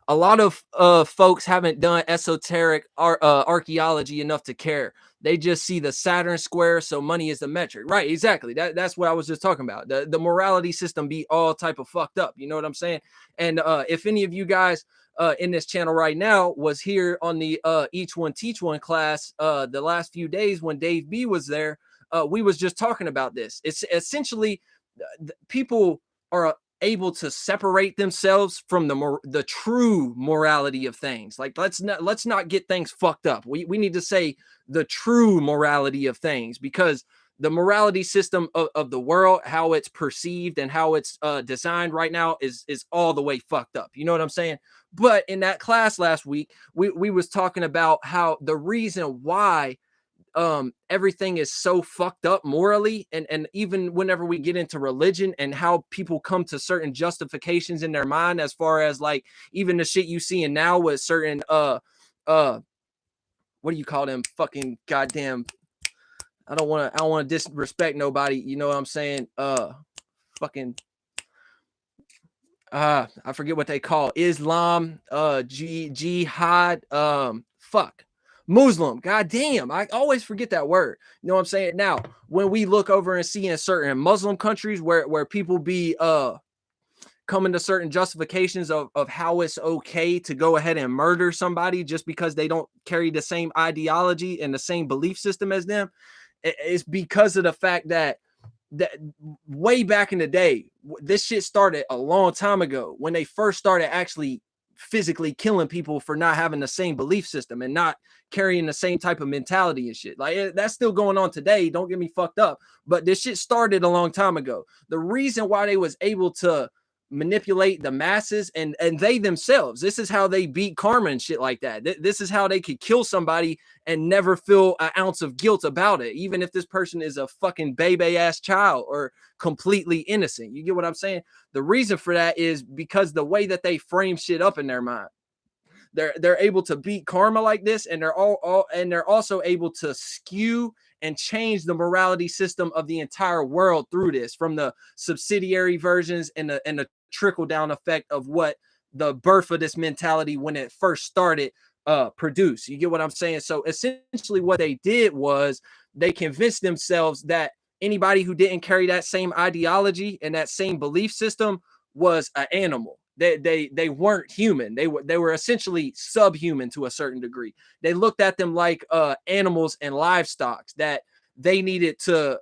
A lot of folks haven't done esoteric archaeology enough to care. They just see the Saturn square, so money is the metric. Right, exactly. That's what I was just talking about. The morality system be all type of fucked up. You know what I'm saying? And if any of you guys in this channel right now was here on the Each One Teach One class the last few days when Dave B was there, we was just talking about this. It's essentially people are able to separate themselves from the true morality of things. Like let's not get things fucked up. We need to say the true morality of things, because the morality system of the world, how it's perceived and how it's designed right now is all the way fucked up. You know what I'm saying? But in that class last week, we was talking about how the reason why everything is so fucked up morally, and even whenever we get into religion and how people come to certain justifications in their mind, as far as like even the shit you seeing now with certain uh what do you call them, fucking goddamn, I don't want to disrespect nobody, you know what I'm saying, fucking I forget what they call Islam, jihad, fuck, Muslim. God damn, I always forget that word. You know what I'm saying? Now, when we look over and see in certain Muslim countries where people be coming to certain justifications of how it's okay to go ahead and murder somebody just because they don't carry the same ideology and the same belief system as them, it's because of the fact that way back in the day, this shit started a long time ago when they first started actually physically killing people for not having the same belief system and not carrying the same type of mentality and shit. Like that's still going on today. Don't get me fucked up, but this shit started a long time ago. The reason why they was able to manipulate the masses and they themselves, this is how they beat karma and shit like that. This is how they could kill somebody and never feel an ounce of guilt about it, even if this person is a fucking baby ass child or completely innocent. You get what I'm saying? The reason for that is because the way that they frame shit up in their mind. They're able to beat karma like this, and they're also able to skew and change the morality system of the entire world through this, from the subsidiary versions and the trickle down effect of what the birth of this mentality when it first started produce. You get what I'm saying? So essentially what they did was they convinced themselves that anybody who didn't carry that same ideology and that same belief system was an animal. They weren't human. They were essentially subhuman to a certain degree. They looked at them like animals and livestock that they needed to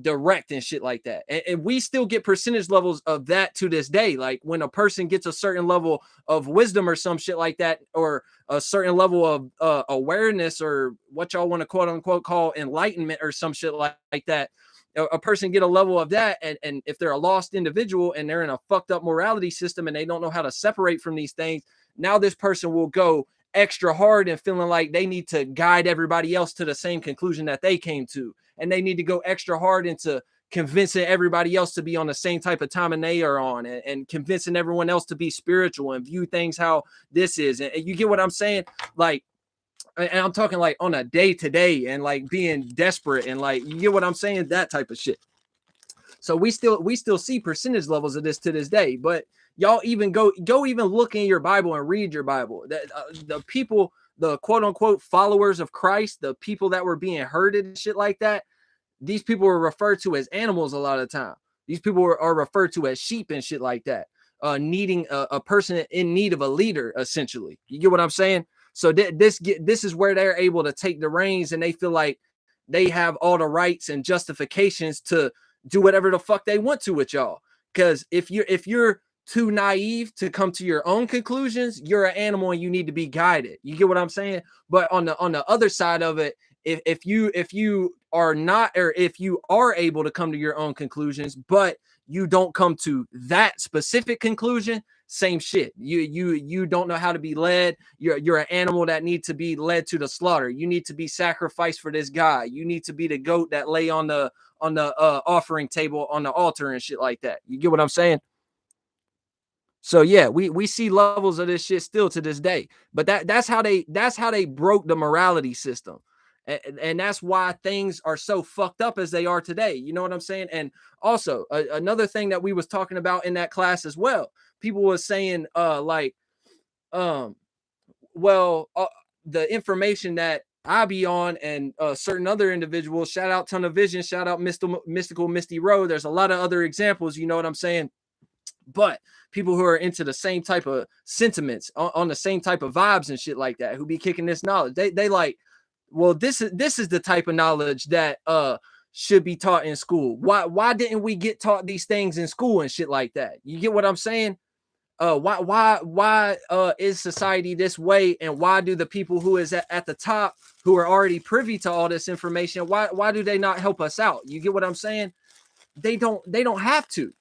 direct and shit like that. And we still get percentage levels of that to this day. Like when a person gets a certain level of wisdom or some shit like that, or a certain level of awareness, or what y'all want to quote unquote call enlightenment or some shit like that. A person get a level of that, and if they're a lost individual and they're in a fucked up morality system and they don't know how to separate from these things, now this person will go extra hard and feeling like they need to guide everybody else to the same conclusion that they came to, and they need to go extra hard into convincing everybody else to be on the same type of time and they are on, and convincing everyone else to be spiritual and view things how this is. And you get what I'm saying? Like, and I'm talking like on a day to day and like being desperate and like, you get what I'm saying? That type of shit. So we still see percentage levels of this to this day. But y'all even go even look in your Bible and read your Bible. That the people, the quote unquote followers of Christ, the people that were being herded and shit like that, these people were referred to as animals a lot of the time. These people are referred to as sheep and shit like that. Needing a person in need of a leader, essentially. You get what I'm saying? So this is where they're able to take the reins, and they feel like they have all the rights and justifications to do whatever the fuck they want to with y'all. Because if you're too naive to come to your own conclusions, you're an animal and you need to be guided. You get what I'm saying? But on the other side of it, if you are not, or if you are able to come to your own conclusions, but you don't come to that specific conclusion, same shit. You don't know how to be led. You're an animal that needs to be led to the slaughter. You need to be sacrificed for this guy. You need to be the goat that lay on the offering table on the altar and shit like that. You get what I'm saying? So yeah, we see levels of this shit still to this day. But that's how they broke the morality system. And that's why things are so fucked up as they are today. You know what I'm saying? And also another thing that we was talking about in that class as well, people was saying like um well, the information that I be on and certain other individuals, shout out Tunnel Vision, shout out Mystical Misty Road. There's a lot of other examples, you know what I'm saying? But people who are into the same type of sentiments, on the same type of vibes and shit like that, who be kicking this knowledge, they like, well, this is the type of knowledge that should be taught in school. Why didn't we get taught these things in school and shit like that? You get what I'm saying? Why is society this way, and why do the people who is at the top, who are already privy to all this information, why do they not help us out? You get what I'm saying? They don't have to.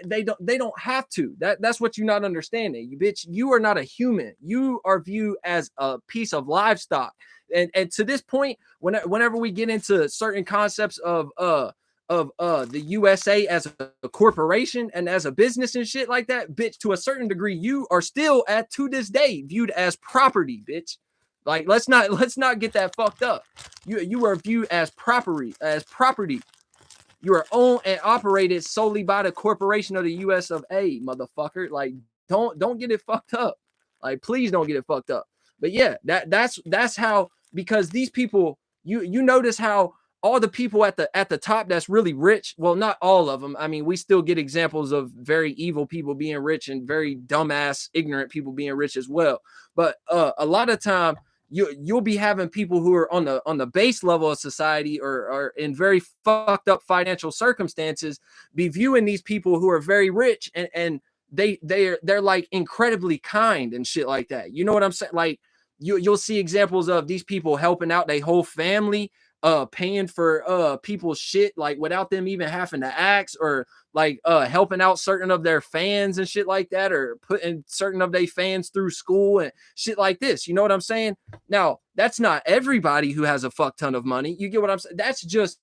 They don't have to. That's what you're not understanding. You bitch, you are not a human. You are viewed as a piece of livestock. And to this point, whenever we get into certain concepts of the USA as a corporation and as a business and shit like that, bitch, to a certain degree, you are still to this day viewed as property, bitch. Like, let's not get that fucked up. You are viewed as property. You are owned and operated solely by the corporation of the US of A, motherfucker. Like, don't get it fucked up. Like, please don't get it fucked up. But yeah, that's how, because these people, you notice how all the people at the top that's really rich, well, not all of them. I mean, we still get examples of very evil people being rich and very dumbass, ignorant people being rich as well. But a lot of time, you'll be having people who are on the base level of society, or in very fucked up financial circumstances, be viewing these people who are very rich, and they're like incredibly kind and shit like that. You know what I'm saying? Like, you'll see examples of these people helping out their whole family, paying for people's shit, like without them even having to ask, or like helping out certain of their fans and shit like that, or putting certain of their fans through school and shit like this. You know what I'm saying? Now, that's not everybody who has a fuck ton of money. You get what I'm saying? That's just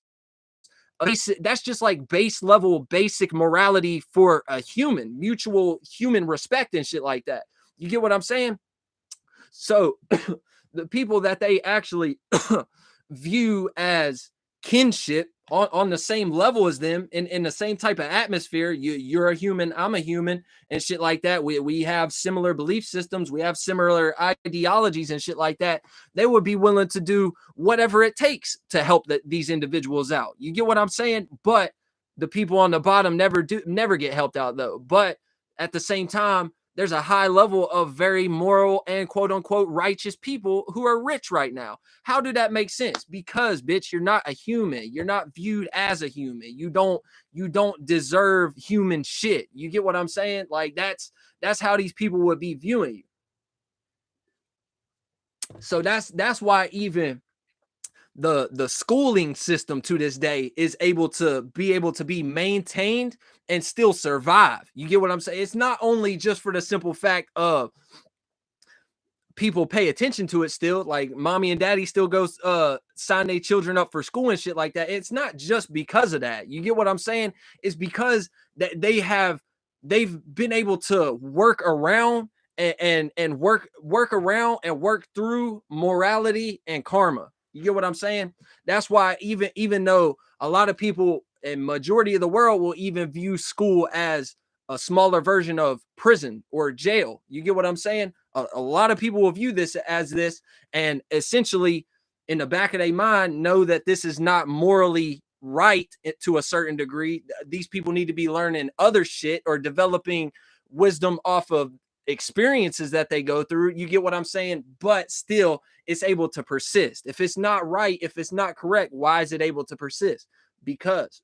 that's just like base level, basic morality for a human, mutual human respect and shit like that. You get what I'm saying? So the people that they actually view as kinship, on the same level as them, in the same type of atmosphere, you're a human, I'm a human, and shit like that. We have similar belief systems, we have similar ideologies and shit like that. They would be willing to do whatever it takes to help these individuals out. You get what I'm saying? But the people on the bottom never get helped out, though. But at the same time, there's a high level of very moral and quote unquote righteous people who are rich right now. How do that make sense? Because, bitch, you're not a human. You're not viewed as a human. You don't deserve human shit. You get what I'm saying? Like, that's how these people would be viewing you. So that's why even the schooling system to this day is able to be maintained and still survive. You get what I'm saying? It's not only just for the simple fact of people pay attention to it still, like mommy and daddy still goes sign their children up for school and shit like that. It's not just because of that. You get what I'm saying? It's because that they've been able to work around and work around and work through morality and karma. You get what I'm saying? That's why even though a lot of people and majority of the world will even view school as a smaller version of prison or jail. You get what I'm saying? A lot of people will view this as this, and essentially in the back of their mind know that this is not morally right to a certain degree. These people need to be learning other shit or developing wisdom off of experiences that they go through. You get what I'm saying? But still, it's able to persist. If it's not right, if it's not correct, why is it able to persist? Because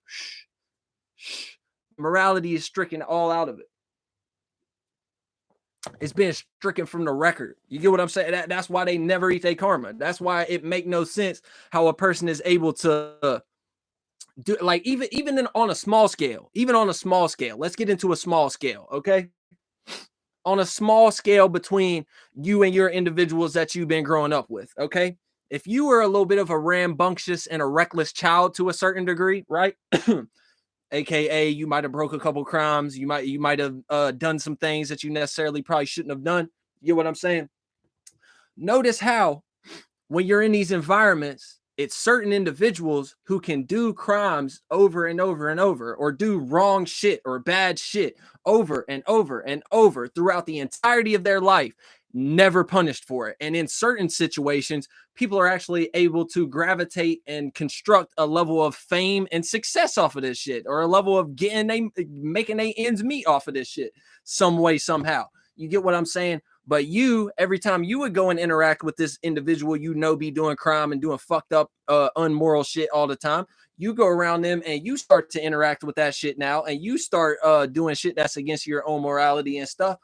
morality is stricken all out of it. It's been stricken from the record. You get what I'm saying? That's why they never eat their karma. That's why it make no sense how a person is able to do, like, even on a small scale. Even on a small scale, let's get into a small scale, okay? On a small scale between you and your individuals that you've been growing up with, okay? If you were a little bit of a rambunctious and a reckless child to a certain degree, right? AKA you might have broke a couple crimes, you might have done some things that you necessarily probably shouldn't have done. You get what I'm saying? Notice how when you're in these environments, It's certain individuals who can do crimes over and over and over, or do wrong shit or bad shit over and over and over throughout the entirety of their life, never punished for it. And in certain situations, people are actually able to gravitate and construct a level of fame and success off of this shit, or a level of making they ends meet off of this shit some way, somehow. You get what I'm saying? But you, every time you would go and interact with this individual, be doing crime and doing fucked up, unmoral shit all the time. You go around them and you start to interact with that shit now, and you start doing shit that's against your own morality and stuff.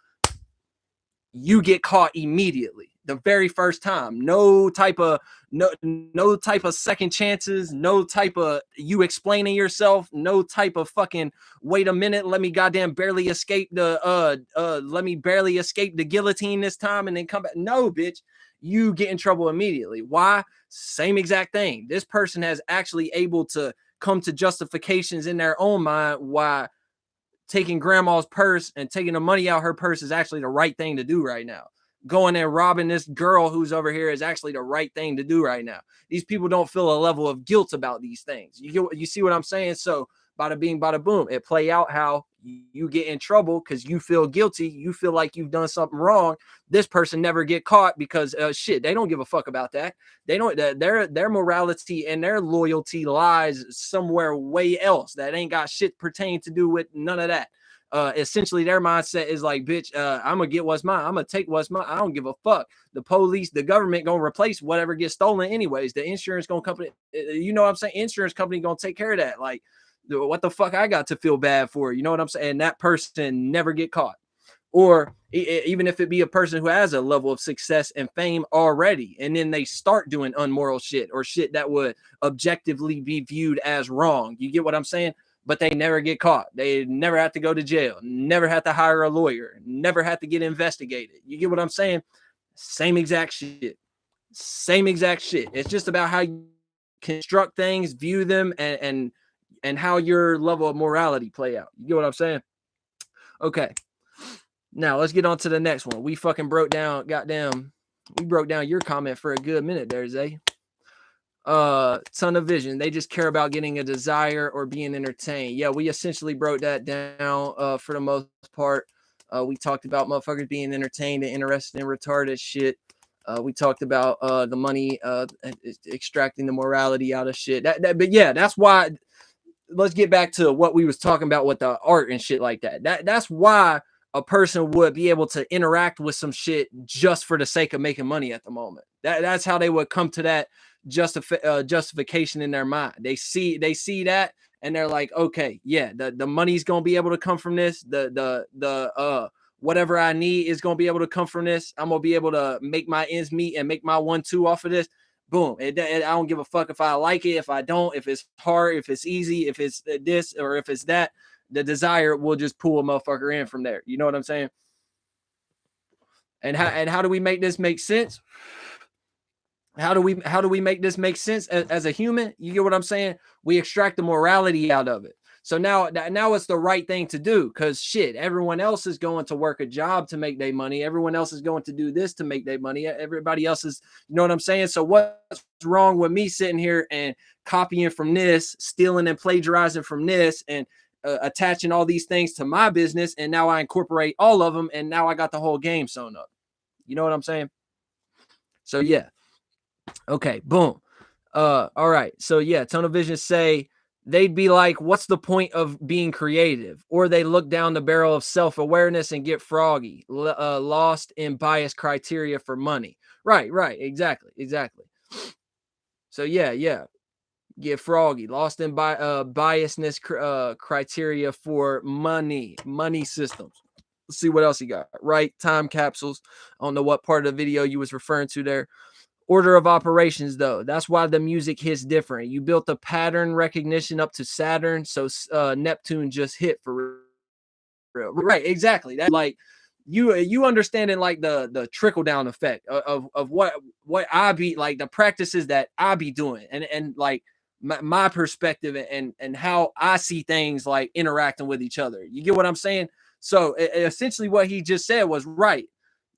You get caught immediately, the very first time. No type of second chances, no type of you explaining yourself, no type of fucking wait a minute, let me barely escape the guillotine this time and then come back. No, bitch, you get in trouble immediately. Why? Same exact thing. This person has actually able to come to justifications in their own mind why taking grandma's purse and taking the money out her purse is actually the right thing to do right now. Going and robbing this girl who's over here is actually the right thing to do right now. These people don't feel a level of guilt about these things. You see what I'm saying? So bada bing, bada boom. It play out how you get in trouble because you feel guilty. You feel like you've done something wrong. This person never get caught because shit, they don't give a fuck about that. They don't. Their morality and their loyalty lies somewhere way else that ain't got shit pertaining to do with none of that. Essentially their mindset is like, bitch, I'm gonna get what's mine. I'm gonna take what's mine. I don't give a fuck. The police, the government gonna replace whatever gets stolen anyways. The insurance company, you know what I'm saying? Insurance company gonna take care of that. Like, what the fuck I got to feel bad for? You know what I'm saying? And that person never get caught. Or even if it be a person who has a level of success and fame already, and then they start doing unmoral shit or shit that would objectively be viewed as wrong. You get what I'm saying? But they never get caught. They never have to go to jail, never have to hire a lawyer, never have to get investigated. You get what I'm saying? Same exact shit. Same exact shit. It's just about how you construct things, view them, and how your level of morality play out. You get what I'm saying? Okay. Now let's get on to the next one. We fucking broke down your comment for a good minute there, Zay. Tunnel vision. They just care about getting a desire or being entertained. Yeah, we essentially broke that down for the most part. We talked about motherfuckers being entertained and interested in retarded shit. We talked about the money, extracting the morality out of shit. But yeah, that's why. Let's get back to what we was talking about with the art and shit like that. That's why a person would be able to interact with some shit just for the sake of making money at the moment. That's how they would come to that justification in their mind. They see that and they're like, okay, yeah, the money's gonna be able to come from this. The whatever I need is gonna be able to come from this. I'm gonna be able to make my ends meet and make my 1-2 off of this. Boom. I don't give a fuck if I like it, if I don't, if it's hard, if it's easy, if it's this or if it's that. The desire will just pull a motherfucker in from there. You know what I'm saying? And how do we make this make sense? How do we make this make sense as a human? You get what I'm saying? We extract the morality out of it. So now it's the right thing to do because shit, everyone else is going to work a job to make their money. Everyone else is going to do this to make their money. Everybody else is, you know what I'm saying? So what's wrong with me sitting here and copying from this, stealing and plagiarizing from this, and attaching all these things to my business? And now I incorporate all of them, and now I got the whole game sewn up. You know what I'm saying? So yeah. Okay, boom. All right. So yeah, tunnel vision say they'd be like, what's the point of being creative? Or they look down the barrel of self-awareness and get froggy, lost in bias criteria for money. Right. Exactly. So yeah. Get froggy, lost in biasness criteria for money systems. Let's see what else you got. Right. Time capsules. I don't know what part of the video you was referring to there. Order of operations, though. That's why the music hits different. You built the pattern recognition up to Saturn, so Neptune just hit for real. Right, exactly. That like you understanding like the trickle down effect of what I be like, the practices that I be doing, and like my perspective and how I see things like interacting with each other. You get what I'm saying? So essentially, what he just said was right.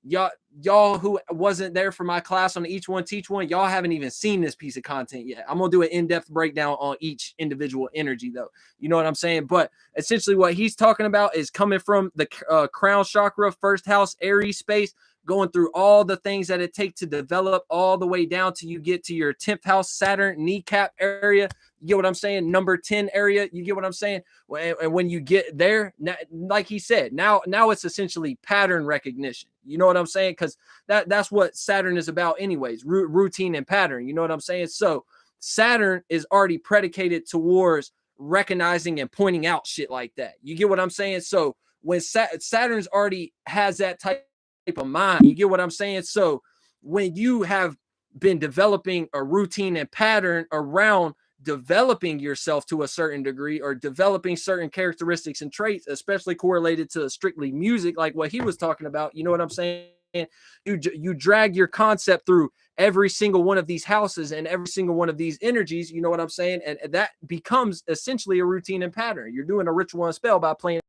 y'all who wasn't there for my class on each one teach one, y'all haven't even seen this piece of content yet. I'm gonna do an in-depth breakdown on each individual energy though. You know what I'm saying? But essentially what he's talking about is coming from the crown chakra, first house, Aries space, going through all the things that it takes to develop all the way down till you get to your 10th house, Saturn, kneecap area. You get what I'm saying? Number 10 area. You get what I'm saying? And when you get there, like he said, now it's essentially pattern recognition. You know what I'm saying? Because that's what Saturn is about anyways, routine and pattern. You know what I'm saying? So Saturn is already predicated towards recognizing and pointing out shit like that. You get what I'm saying? So when Saturn's already has that type of mind, you get what I'm saying? So when you have been developing a routine and pattern around developing yourself to a certain degree or developing certain characteristics and traits, especially correlated to strictly music, like what he was talking about, you know what I'm saying? You drag your concept through every single one of these houses and every single one of these energies, you know what I'm saying? And that becomes essentially a routine and pattern. You're doing a ritual and spell by playing.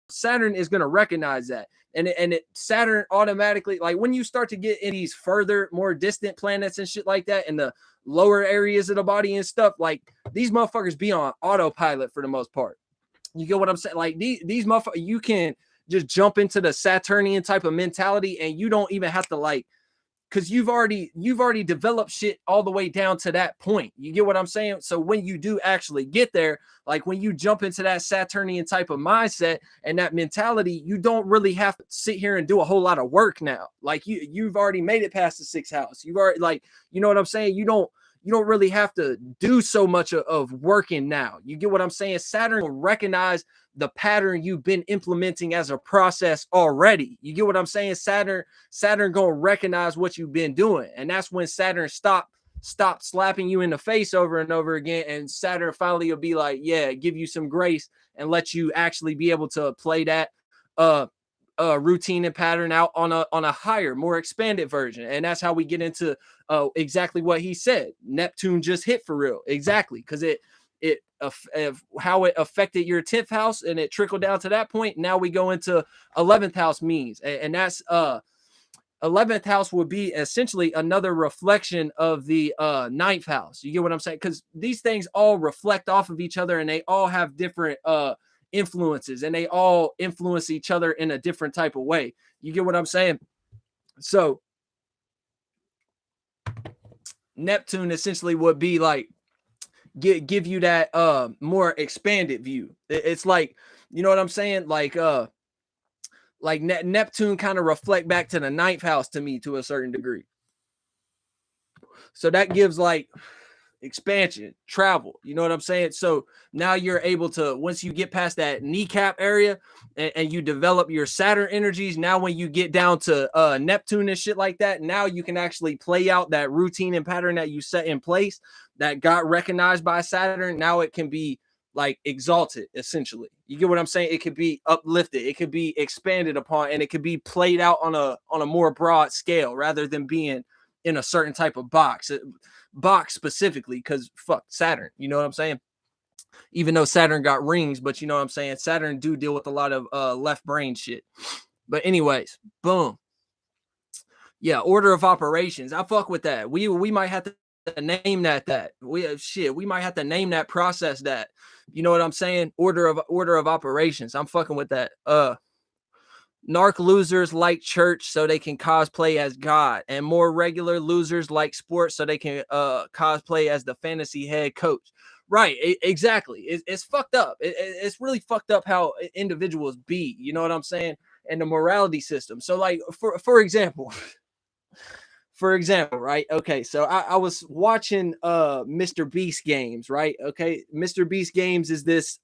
Saturn is going to recognize that. And Saturn automatically, like when you start to get in these further, more distant planets and shit like that, in the lower areas of the body and stuff, like these motherfuckers be on autopilot for the most part. You get what I'm saying? Like these motherfuckers, you can just jump into the Saturnian type of mentality and you don't even have to like, because you've already developed shit all the way down to that point. You get what I'm saying? So when you do actually get there, like when you jump into that Saturnian type of mindset and that mentality, you don't really have to sit here and do a whole lot of work now. Like you've already made it past the 6th house. You've already, like, you know what I'm saying? You don't really have to do so much of working now. You get what I'm saying? Saturn will recognize the pattern you've been implementing as a process already. You get what I'm saying? Saturn gonna recognize what you've been doing, and that's when Saturn stop slapping you in the face over and over again, and Saturn finally will be like, yeah, give you some grace and let you actually be able to play that routine and pattern out on a higher, more expanded version. And that's how we get into exactly what he said. Neptune just hit for real, exactly, because it how it affected your 10th house and it trickled down to that point. Now we go into 11th house means, and that's 11th house would be essentially another reflection of the 9th house. You get what I'm saying? Because these things all reflect off of each other and they all have different influences and they all influence each other in a different type of way. You get what I'm saying? So Neptune essentially would be like give you that more expanded view. It's like, you know what I'm saying? Like Neptune kind of reflect back to the 9th house to me to a certain degree. So that gives like expansion, travel, you know what I'm saying? So now you're able to, once you get past that kneecap area and you develop your Saturn energies, now when you get down to Neptune and shit like that, now you can actually play out that routine and pattern that you set in place that got recognized by Saturn. Now it can be like exalted, essentially. You get what I'm saying? It could be uplifted, it could be expanded upon, and it could be played out on a more broad scale rather than being in a certain type of box specifically, because fuck Saturn, you know what I'm saying? Even though Saturn got rings, but you know what I'm saying? Saturn do deal with a lot of left brain shit. But anyways, boom. Yeah, order of operations. I fuck with that. We might have to name that. We might have to name that process that. You know what I'm saying? Order of operations. I'm fucking with that. Narc losers like church so they can cosplay as God, and more regular losers like sports so they can cosplay as the fantasy head coach. Right, exactly. It's fucked up. It's really fucked up how individuals be. You know what I'm saying? And the morality system. So, like, for example, right? Okay, so I was watching Mr. Beast games, right? Okay, Mr. Beast games is this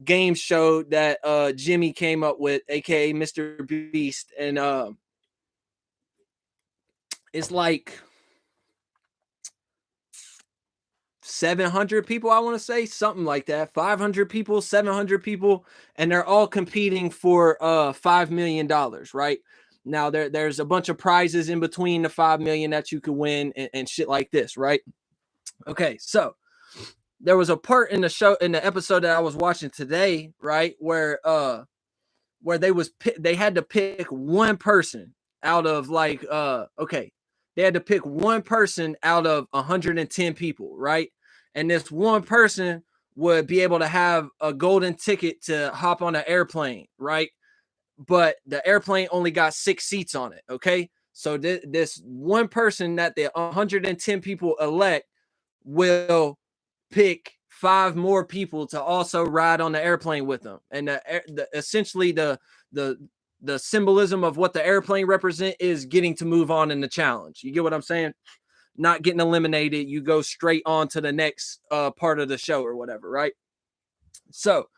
game show that Jimmy came up with, aka Mr. Beast, and it's like 700 people, I want to say, something like that. 500 people, 700 people, and they're all competing for $5 million, right? Now there's a bunch of prizes in between the 5 million that you could win and shit like this, right? Okay, so there was a part in the episode that I was watching today, right, where where they had to pick one person out of like they had to pick one person out of 110 people, right? And this one person would be able to have a golden ticket to hop on an airplane, right? But the airplane only got 6 seats on it, okay? So this one person that the 110 people elect will pick 5 more people to also ride on the airplane with them. And essentially the symbolism of what the airplane represent is getting to move on in the challenge. You get what I'm saying? Not getting eliminated. You go straight on to the next part of the show or whatever, right? So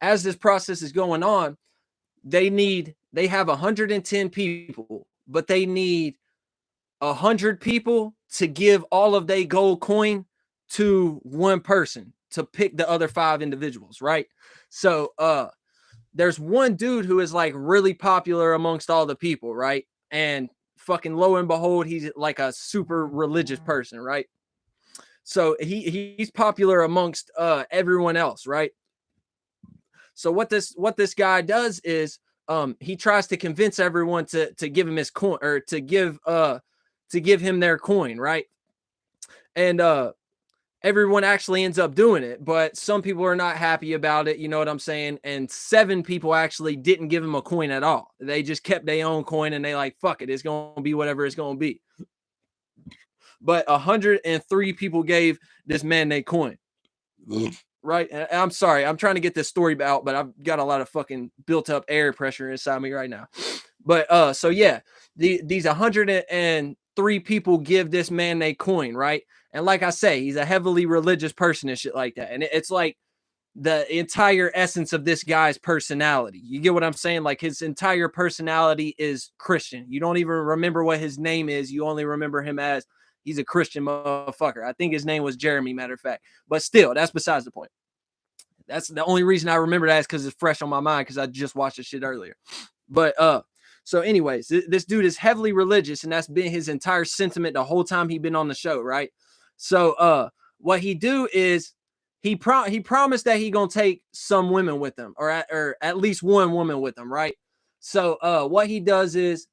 as this process is going on, they have 110 people, but they need 100 people to give all of their gold coin to one person to pick the other 5 individuals, right? So there's one dude who is like really popular amongst all the people, right? And fucking lo and behold, he's like a super religious person, right? So he's popular amongst everyone else, right? So what this guy does is he tries to convince everyone to give him his coin, or to give him their coin, right? And everyone actually ends up doing it, but some people are not happy about it, you know what I'm saying? And 7 people actually didn't give him a coin at all. They just kept their own coin, and they like, fuck it, it's going to be whatever it's going to be. But 103 people gave this man their coin. Right? And I'm sorry, I'm trying to get this story out, but I've got a lot of fucking built up air pressure inside me right now. But so yeah, these 103 people give this man their coin, right? And like I say, he's a heavily religious person and shit like that. And it's like the entire essence of this guy's personality. You get what I'm saying? Like his entire personality is Christian. You don't even remember what his name is. You only remember him as he's a Christian motherfucker. I think his name was Jeremy, matter of fact. But still, that's besides the point. That's the only reason I remember that is because it's fresh on my mind because I just watched the shit earlier. But so anyways, this dude is heavily religious, and that's been his entire sentiment the whole time he's been on the show, right? So what he do is he promised that he gonna take some women with him, or at least one woman with him, right? So what he does is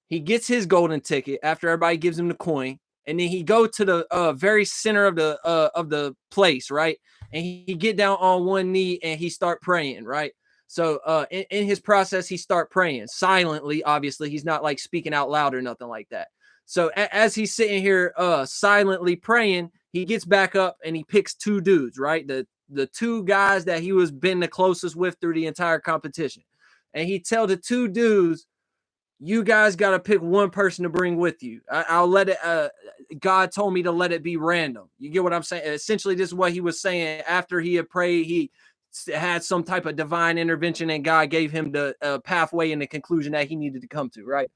he gets his golden ticket after everybody gives him the coin, and then he go to the very center of the place, right? And he get down on one knee and he start praying, right? So in his process, he start praying silently. Obviously, he's not like speaking out loud or nothing like that. So as he's sitting here silently praying, he gets back up and he picks 2 dudes, right? The 2 guys that he was been the closest with through the entire competition. And he tell the 2 dudes, you guys got to pick one person to bring with you. I'll let it. God told me to let it be random. You get what I'm saying? Essentially, this is what he was saying after he had prayed. He had some type of divine intervention, and God gave him the pathway and the conclusion that he needed to come to. Right?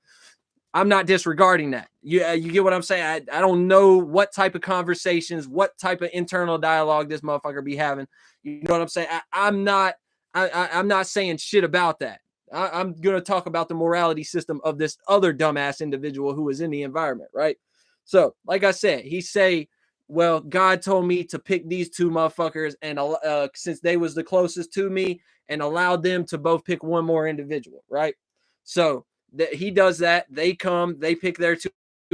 I'm not disregarding that. You get what I'm saying? I don't know what type of conversations, what type of internal dialogue this motherfucker be having. You know what I'm saying? I'm not saying shit about that. I'm going to talk about the morality system of this other dumbass individual who was in the environment, right? So, like I said, he say, well, God told me to pick these 2 motherfuckers, and since they was the closest to me, and allowed them to both pick one more individual, right? So he does that. They come, they pick their 2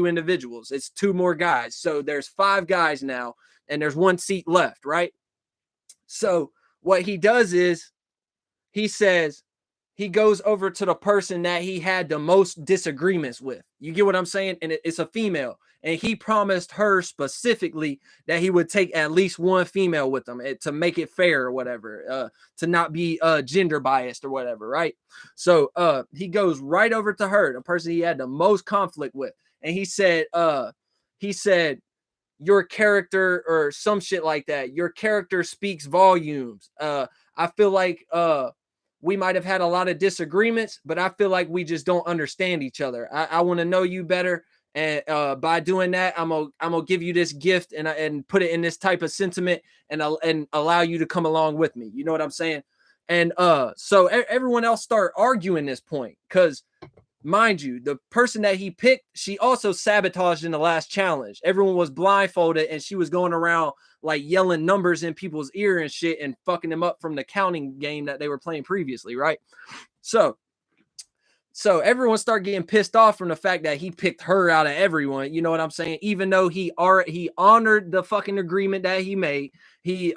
individuals. It's 2 more guys. So there's 5 guys now, and there's 1 seat left, right? So what he does is he says, he goes over to the person that he had the most disagreements with. You get what I'm saying? And it's a female. And he promised her specifically that he would take at least 1 female with him to make it fair or whatever, to not be gender biased or whatever, right? So he goes right over to her, the person he had the most conflict with. And he said, your character, or some shit like that, your character speaks volumes. I feel like we might have had a lot of disagreements, but I feel like we just don't understand each other. I want to know you better. And by doing that, I'm gonna give you this gift and put it in this type of sentiment and allow you to come along with me. You know what I'm saying? And so everyone else start arguing this point because, mind you, the person that he picked, she also sabotaged in the last challenge. Everyone was blindfolded and she was going around like yelling numbers in people's ear and shit and fucking them up from the counting game that they were playing previously, right? So everyone started getting pissed off from the fact that he picked her out of everyone. You know what I'm saying? Even though he honored the fucking agreement that he made, he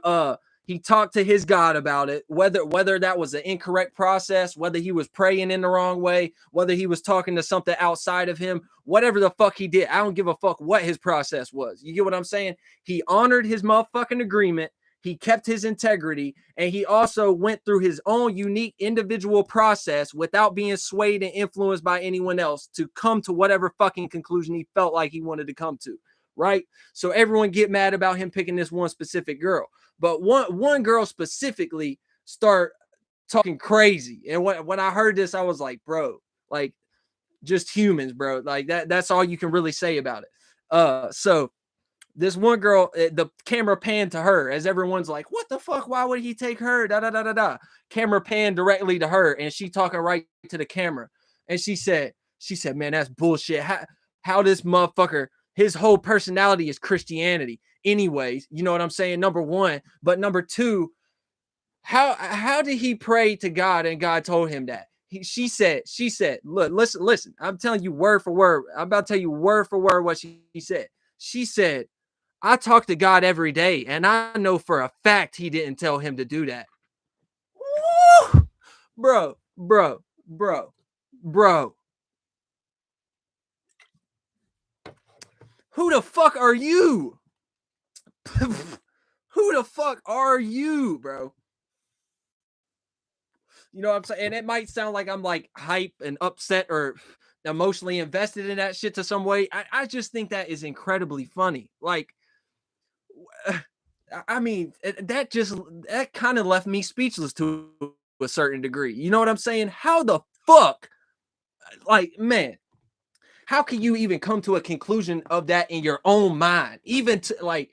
talked to his God about it, whether that was an incorrect process, whether he was praying in the wrong way, whether he was talking to something outside of him, whatever the fuck he did. I don't give a fuck what his process was. You get what I'm saying? He honored his motherfucking agreement. He kept his integrity, and he also went through his own unique individual process without being swayed and influenced by anyone else to come to whatever fucking conclusion he felt like he wanted to come to, right? So everyone get mad about him picking this one specific girl, but one girl specifically start talking crazy. And when I heard this, I was like, bro, like, just humans, bro. Like that's all you can really say about it. So this one girl, the camera panned to her as everyone's like, what the fuck? Why would he take her? Da da da da da. Camera panned directly to her, and she talking right to the camera. And she said, man, that's bullshit. How this motherfucker, his whole personality is Christianity. Anyways, you know what I'm saying? Number one. But number two, how did he pray to God and God told him that? She said, look, listen. I'm telling you word for word. I'm about to tell you word for word what she said. She said, I talk to God every day, and I know for a fact he didn't tell him to do that. Woo! Bro. Who the fuck are you? Who the fuck are you, bro? You know what I'm saying? And it might sound like I'm like hype and upset or emotionally invested in that shit to some way. I just think that is incredibly funny. Like, I mean, that kind of left me speechless to a certain degree. You know what I'm saying? How the fuck, like, man, how can you even come to a conclusion of that in your own mind? Even to like,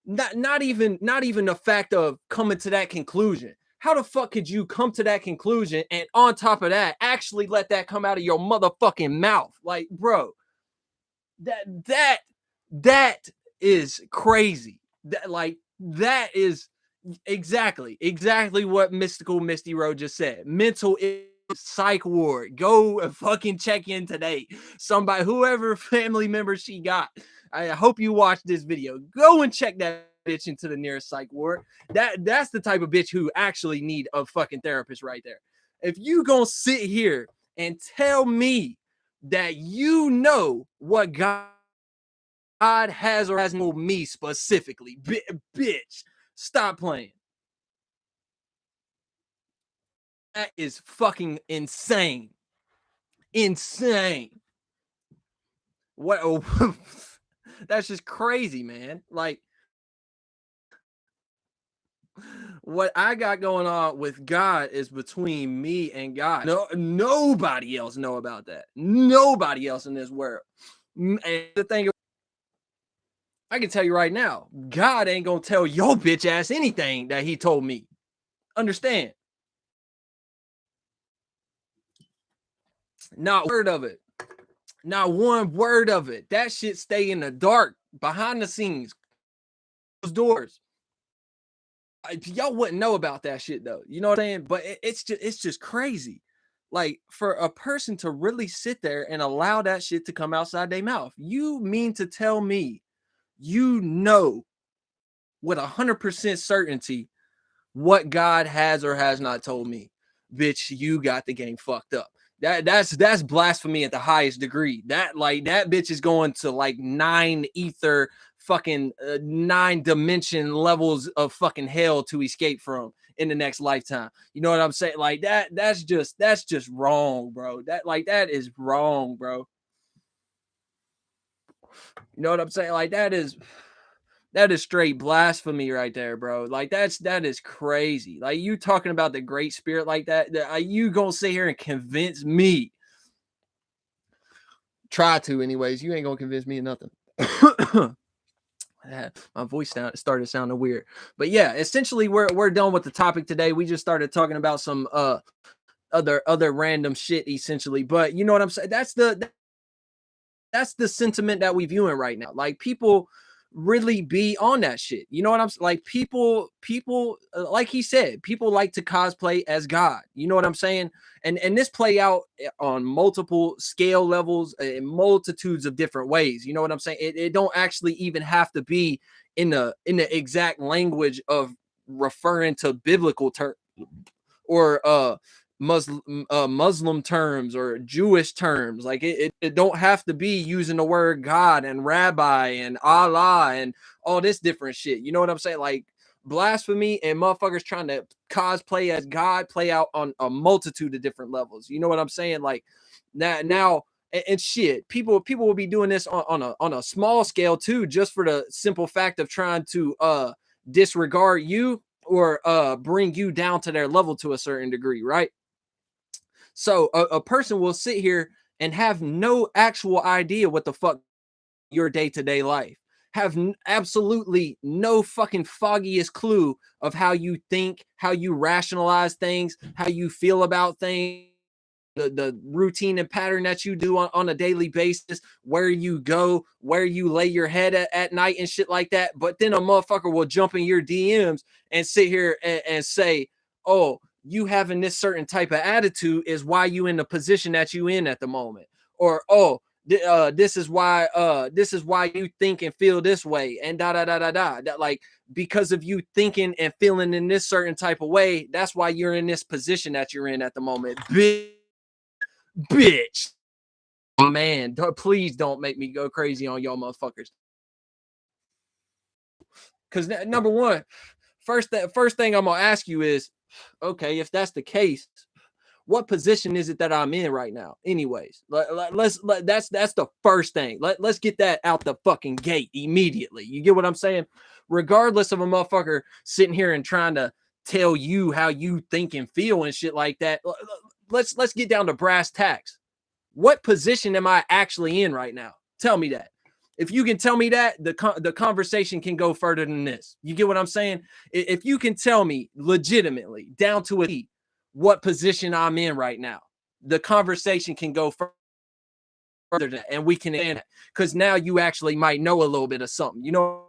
not even the fact of coming to that conclusion. How the fuck could you come to that conclusion and on top of that, actually let that come out of your motherfucking mouth? Like, bro, that is crazy. That is exactly what Mystical Misty Road just said. Mental psych ward. Go fucking check in today. Somebody, whoever family member she got. I hope you watched this video. Go and check that bitch into the nearest psych ward. That's the type of bitch who actually need a fucking therapist right there. If you gonna sit here and tell me that you know what God has or has no me specifically, bitch, stop playing. That is fucking insane. Insane. What? Oh, that's just crazy, man. Like, what I got going on with God is between me and God. No, nobody else know about that. Nobody else in this world. And the thing, I can tell you right now, God ain't gonna tell your bitch ass anything that he told me. Understand? Not a word of it. Not one word of it. That shit stay in the dark, behind the scenes, closed doors. Y'all wouldn't know about that shit though. You know what I'm saying? But it's just crazy. Like, for a person to really sit there and allow that shit to come outside their mouth. You mean to tell me you know with 100% certainty what God has or has not told me? Bitch, you got the game fucked up. That's blasphemy at the highest degree. That bitch is going to like 9 ether fucking 9 dimension levels of fucking hell to escape from in the next lifetime. You know what I'm saying? Like that's just wrong, bro. That is wrong, bro. You know what I'm saying? Like that is straight blasphemy right there, bro. Like that is crazy. Like, you talking about the great spirit like that you gonna sit here and convince me? Try to, anyways. You ain't gonna convince me of nothing. My voice started sounding weird, but yeah, essentially we're done with the topic today. We just started talking about some other random shit, essentially. But you know what I'm saying? That's the sentiment that we viewing right now. Like, people really be on that shit. You know what I'm like? People, like he said, people like to cosplay as God. You know what I'm saying? And this play out on multiple scale levels in multitudes of different ways. You know what I'm saying? It don't actually even have to be in the exact language of referring to biblical terms or Muslim terms or Jewish terms. Like it don't have to be using the word God and rabbi and Allah and all this different shit. You know what I'm saying? Like blasphemy and motherfuckers trying to cosplay as God play out on a multitude of different levels. You know what I'm saying? Like now and shit, people will be doing this on a small scale too, just for the simple fact of trying to disregard you or bring you down to their level to a certain degree, right? So a person will sit here and have no actual idea what the fuck your day-to-day life, have absolutely no fucking foggiest clue of how you think, how you rationalize things, how you feel about things, the routine and pattern that you do on a daily basis, where you go, where you lay your head at night and shit like that. But then a motherfucker will jump in your DMs and sit here and say, oh, you having this certain type of attitude is why you in the position that you in at the moment. Or, oh, this is why you think and feel this way and da da da da da. That like because of you thinking and feeling in this certain type of way, that's why you're in this position that you're in at the moment. Bitch. Oh, man, please don't make me go crazy on y'all motherfuckers. Because number one, first thing I'm gonna ask you is, okay, if that's the case, what position is it that I'm in right now? Anyways, that's the first thing. Let's get that out the fucking gate immediately. You get what I'm saying? Regardless of a motherfucker sitting here and trying to tell you how you think and feel and shit like that. Let's get down to brass tacks. What position am I actually in right now? Tell me that. If you can tell me that, the conversation can go further than this. You get what I'm saying? If you can tell me legitimately, down to a T, what position I'm in right now, the conversation can go further than that, and we can end it. Because now you actually might know a little bit of something. You know,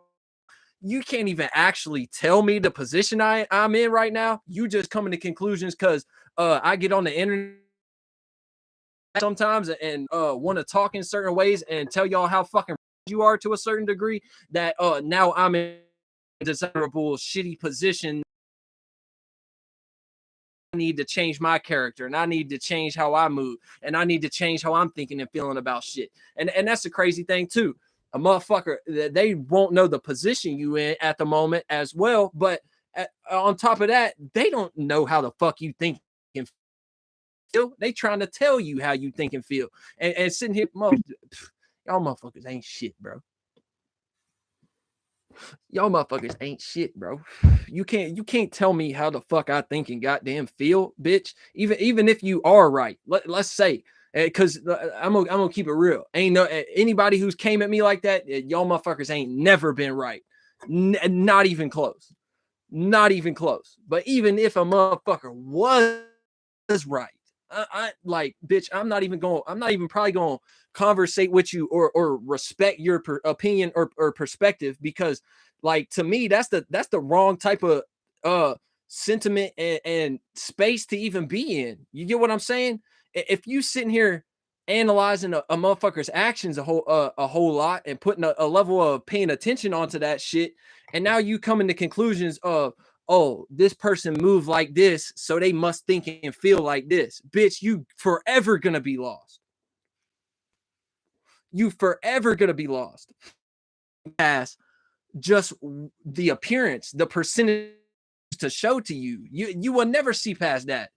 you can't even actually tell me the position I'm in right now. You just coming to conclusions because I get on the internet sometimes and want to talk in certain ways and tell y'all how fucking you are to a certain degree that now I'm in a desirable shitty position. I need to change my character and I need to change how I move and I need to change how I'm thinking and feeling about shit. And that's the crazy thing too. A motherfucker, they won't know the position you in at the moment as well, but on top of that, they don't know how the fuck you think and feel. They trying to tell you how you think and feel. And sitting here, y'all motherfuckers ain't shit, bro. Y'all motherfuckers ain't shit, bro. You can't tell me how the fuck I think and goddamn feel, bitch. Even if you are right, let's say, because I'm gonna keep it real. Ain't no anybody who's came at me like that, y'all motherfuckers ain't never been right, not even close, not even close. But even if a motherfucker was right, I like, bitch. I'm not even probably going to conversate with you or respect your opinion or perspective because, like, to me, that's the wrong type of sentiment and space to even be in. You get what I'm saying? If you sitting here analyzing a motherfucker's actions a whole lot and putting a level of paying attention onto that shit, and now you come into conclusions of, oh, this person moved like this, so they must think and feel like this. Bitch, you forever gonna be lost. You forever gonna be lost. As just the appearance, the percentage to show to you. You will never see past that.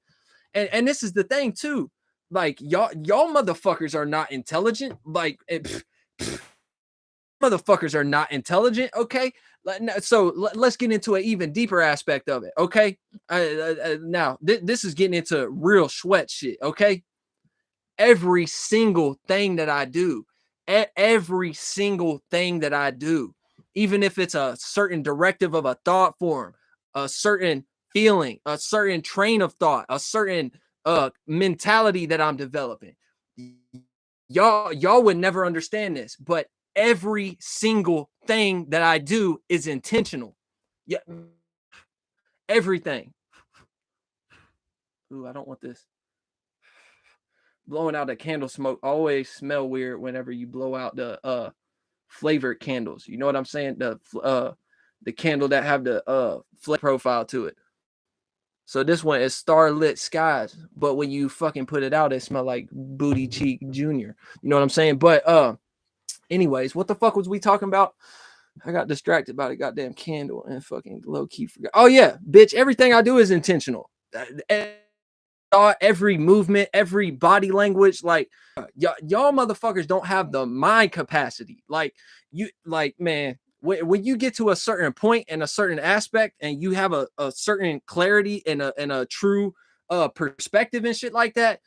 And this is the thing too. Like y'all motherfuckers are not intelligent. Like motherfuckers are not intelligent. Okay, so let's get into an even deeper aspect of it. Okay, now this is getting into real sweat shit. Okay, every single thing that I do, every single thing that I do, even if it's a certain directive of a thought form, a certain feeling, a certain train of thought, a certain mentality that I'm developing. Y'all would never understand this, but every single thing that I do is intentional. Yeah, everything. Ooh, I don't want this. Blowing out the candle smoke always smell weird whenever you blow out the flavored candles. You know what I'm saying? The candle that have the flavor profile to it. So this one is Starlit Skies, but when you fucking put it out, it smell like Booty Cheek Junior. You know what I'm saying? But anyways, what the fuck was we talking about? I got distracted by the goddamn candle and fucking low key forgot. Oh yeah, bitch, everything I do is intentional. Every movement, every body language, like y'all motherfuckers don't have the mind capacity. Like you, like man, when you get to a certain point and a certain aspect, and you have a certain clarity and a true perspective and shit like that,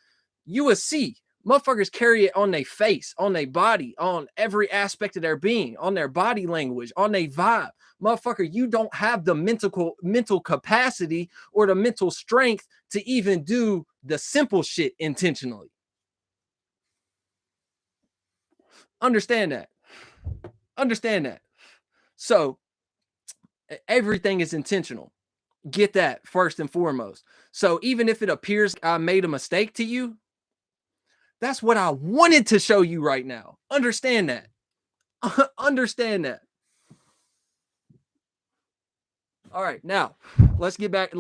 you will see motherfuckers carry it on their face, on their body, on every aspect of their being, on their body language, on their vibe. Motherfucker, you don't have the mental capacity or the mental strength to even do the simple shit intentionally. Understand that. Understand that. So everything is intentional. Get that first and foremost. So even if it appears I made a mistake to you, that's what I wanted to show you right now. Understand that. Understand that. All right, now let's get back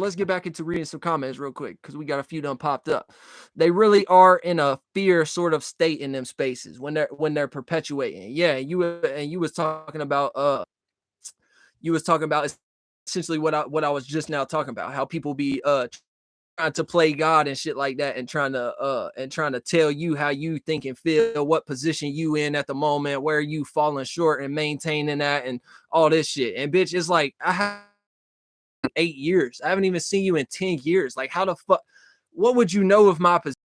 into reading some comments real quick, because we got a few done popped up. They really are in a fear sort of state in them spaces when they're perpetuating. Yeah, you was talking about essentially what I was just now talking about, how people be trying to play God and shit like that, and trying to tell you how you think and feel, what position you in at the moment, where you falling short, and maintaining that and all this shit. And bitch, it's like I have 8 years. I haven't even seen you in 10 years. Like, how the fuck, what would you know of my position?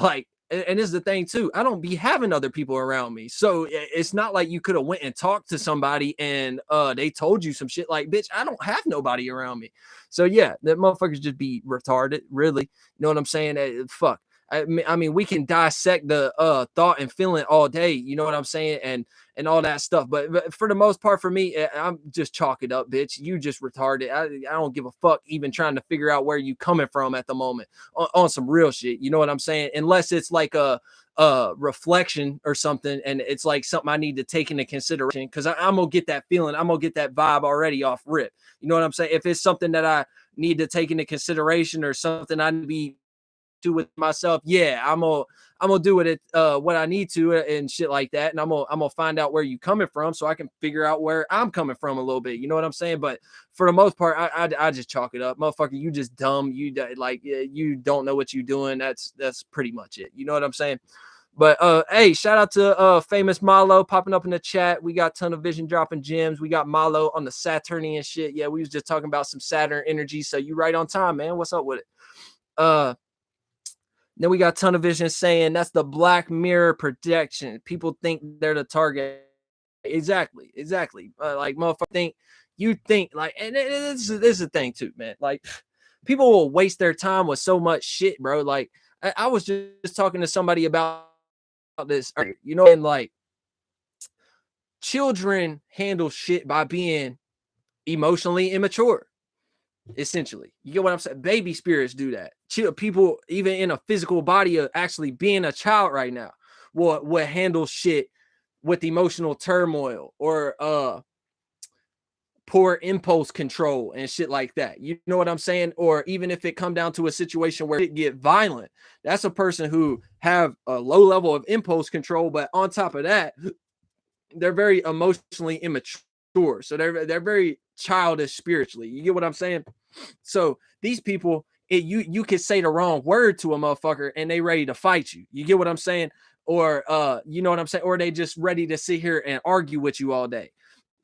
Like, and this is the thing too, I don't be having other people around me. So it's not like you could have went and talked to somebody and they told you some shit. Like, bitch, I don't have nobody around me. So yeah, that motherfuckers just be retarded, really. You know what I'm saying? Fuck. I mean, we can dissect the thought and feeling all day, you know what I'm saying, and all that stuff. But for the most part, for me, I'm just chalk it up, bitch. You just retarded. I don't give a fuck even trying to figure out where you coming from at the moment on some real shit. You know what I'm saying? Unless it's like a reflection or something, and it's like something I need to take into consideration, because I'm gonna get that feeling, I'm gonna get that vibe already off rip. You know what I'm saying? If it's something that I need to take into consideration, or something I need to be do with myself, yeah, I'm gonna do it what I need to and shit like that, and I'm gonna find out where you coming from, so I can figure out where I'm coming from a little bit. You know what I'm saying? But for the most part, I just chalk it up, motherfucker. You just dumb. You like, you don't know what you're doing. That's pretty much it. You know what I'm saying? But hey, shout out to famous Malo popping up in the chat. We got Ton of Vision dropping gems. We got Malo on the Saturnian shit. Yeah, we was just talking about some Saturn energy. So you right on time, man. What's up with it? Then we got Ton of Vision saying that's the Black Mirror projection. People think they're the target. Exactly. Like, motherfucker, think like, and this is the thing too, man. Like, people will waste their time with so much shit, bro. Like, I was just talking to somebody about this, you know, and like, children handle shit by being emotionally immature. Essentially, you get what I'm saying? Baby spirits do that. People, even in a physical body of actually being a child right now, will handle shit with emotional turmoil, or poor impulse control and shit like that. You know what I'm saying? Or even if it come down to a situation where it get violent, that's a person who have a low level of impulse control, but on top of that, they're very emotionally immature. So they're very childish spiritually. You get what I'm saying? So these people, you could say the wrong word to a motherfucker and they ready to fight you. You get what I'm saying? Or you know what I'm saying? Or they just ready to sit here and argue with you all day.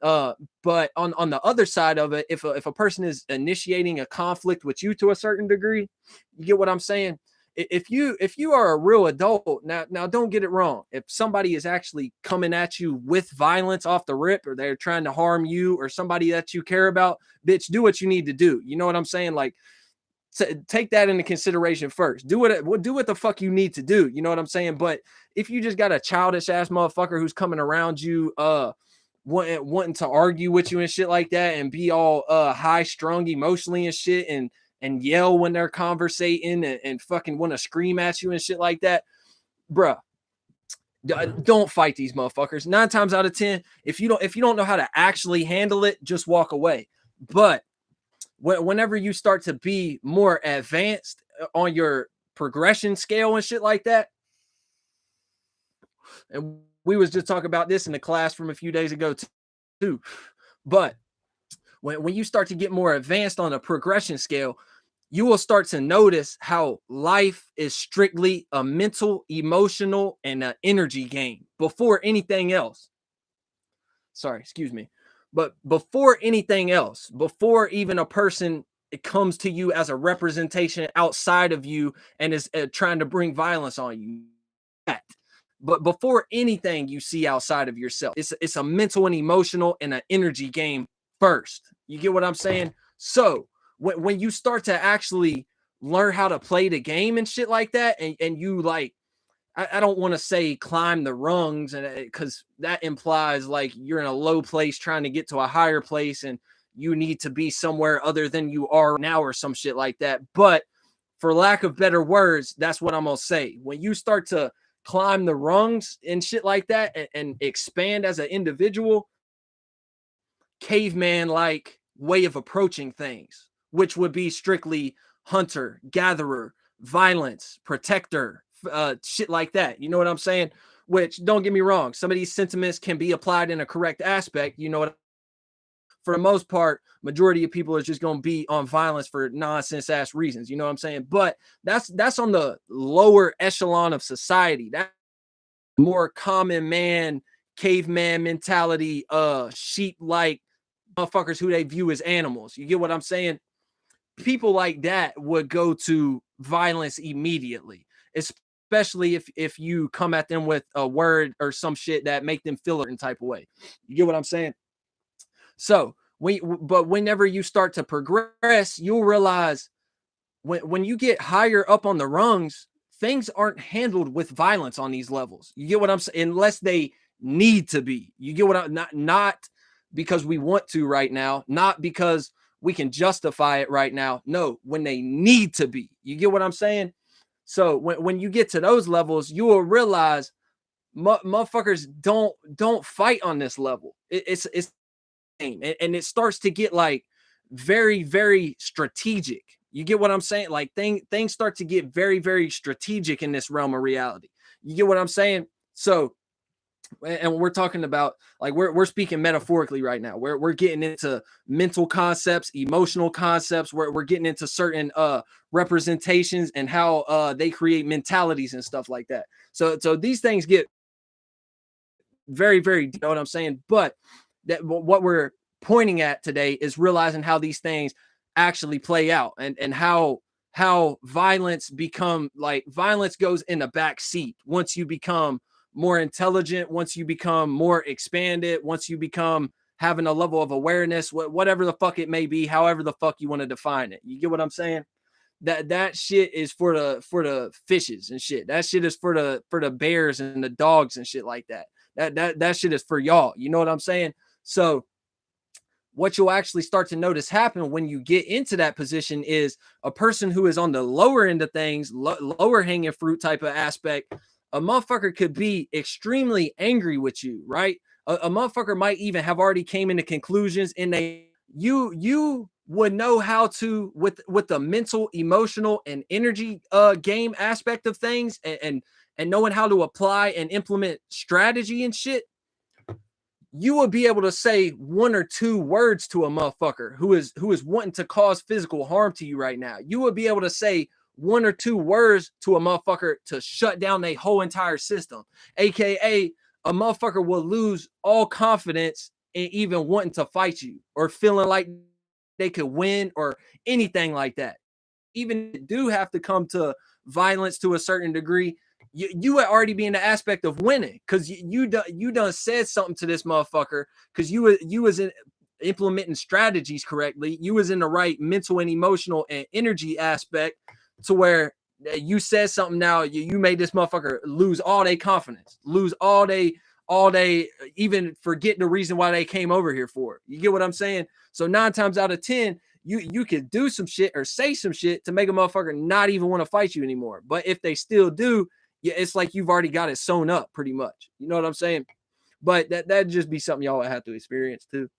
But on the other side of it, if a person is initiating a conflict with you to a certain degree, you get what I'm saying? If you are a real adult, now don't get it wrong. If somebody is actually coming at you with violence off the rip, or they're trying to harm you or somebody that you care about, bitch, do what you need to do. You know what I'm saying? Like, take that into consideration first. Do what the fuck you need to do. You know what I'm saying? But if you just got a childish ass motherfucker who's coming around you, wanting to argue with you and shit like that, and be all high strung emotionally and shit, and yell when they're conversating, and fucking want to scream at you and shit like that, bruh, don't fight these motherfuckers. 9 times out of 10, if you don't know how to actually handle it, just walk away. But whenever you start to be more advanced on your progression scale and shit like that, and we was just talking about this in the class from a few days ago too, but when you start to get more advanced on a progression scale, you will start to notice how life is strictly a mental, emotional, and an energy game before anything else. Sorry, excuse me. But before anything else, before even a person it comes to you as a representation outside of you and is trying to bring violence on you. But before anything you see outside of yourself, it's a mental and emotional and an energy game first. You get what I'm saying? So when you start to actually learn how to play the game and shit like that, and you like, I don't want to say climb the rungs, and because that implies like you're in a low place trying to get to a higher place, and you need to be somewhere other than you are now or some shit like that. But for lack of better words, that's what I'm gonna say. When you start to climb the rungs and shit like that, and expand as an individual, caveman like way of approaching things, which would be strictly hunter, gatherer, violence, protector, shit like that. You know what I'm saying? Which, don't get me wrong, some of these sentiments can be applied in a correct aspect. You know what? For the most part, majority of people are just going to be on violence for nonsense ass reasons. You know what I'm saying? But that's on the lower echelon of society. That more common man, caveman mentality, sheep like motherfuckers who they view as animals. You get what I'm saying? People like that would go to violence immediately, especially if you come at them with a word or some shit that make them feel a certain type of way. You get what I'm saying? So but whenever you start to progress, you'll realize when you get higher up on the rungs, things aren't handled with violence on these levels. You get what I'm saying? Unless they need to be. You get what I'm not because we want to right now, not because we can justify it right now. No, when they need to be. You get what I'm saying? So when you get to those levels, you will realize motherfuckers don't fight on this level. It's and it starts to get like very, very strategic. You get what I'm saying? Like things start to get very, very strategic in this realm of reality. You get what I'm saying? So, and we're talking about like we're speaking metaphorically right now. We're getting into mental concepts, emotional concepts. We're getting into certain representations and how they create mentalities and stuff like that. So these things get very, very, you know what I'm saying? But that what we're pointing at today is realizing how these things actually play out, and how violence goes in the back seat once you become more intelligent, once you become more expanded, once you become having a level of awareness, whatever the fuck it may be, however the fuck you want to define it. You get what I'm saying? That shit is for the fishes and shit. That shit is for the bears and the dogs and shit like that. That shit is for y'all. You know what I'm saying? So what you'll actually start to notice happen when you get into that position is a person who is on the lower end of things, lower hanging fruit type of aspect. A motherfucker could be extremely angry with you, right? A motherfucker might even have already came into conclusions in you would know how to with the mental, emotional, and energy game aspect of things, and knowing how to apply and implement strategy and shit. You will be able to say 1 or 2 words to a motherfucker who is wanting to cause physical harm to you right now. You will be able to say 1 or 2 words to a motherfucker to shut down their whole entire system. AKA a motherfucker will lose all confidence in even wanting to fight you or feeling like they could win or anything like that. Even if you do have to come to violence to a certain degree, you would already be in the aspect of winning because you done said something to this motherfucker because you was implementing strategies correctly. You was in the right mental and emotional and energy aspect to where you said something now, you made this motherfucker lose all their confidence, lose all they even forget the reason why they came over here for. You get what I'm saying? So 9 times out of 10, you could do some shit or say some shit to make a motherfucker not even want to fight you anymore. But if they still do, yeah, it's like you've already got it sewn up pretty much. You know what I'm saying? But that'd just be something y'all would have to experience too.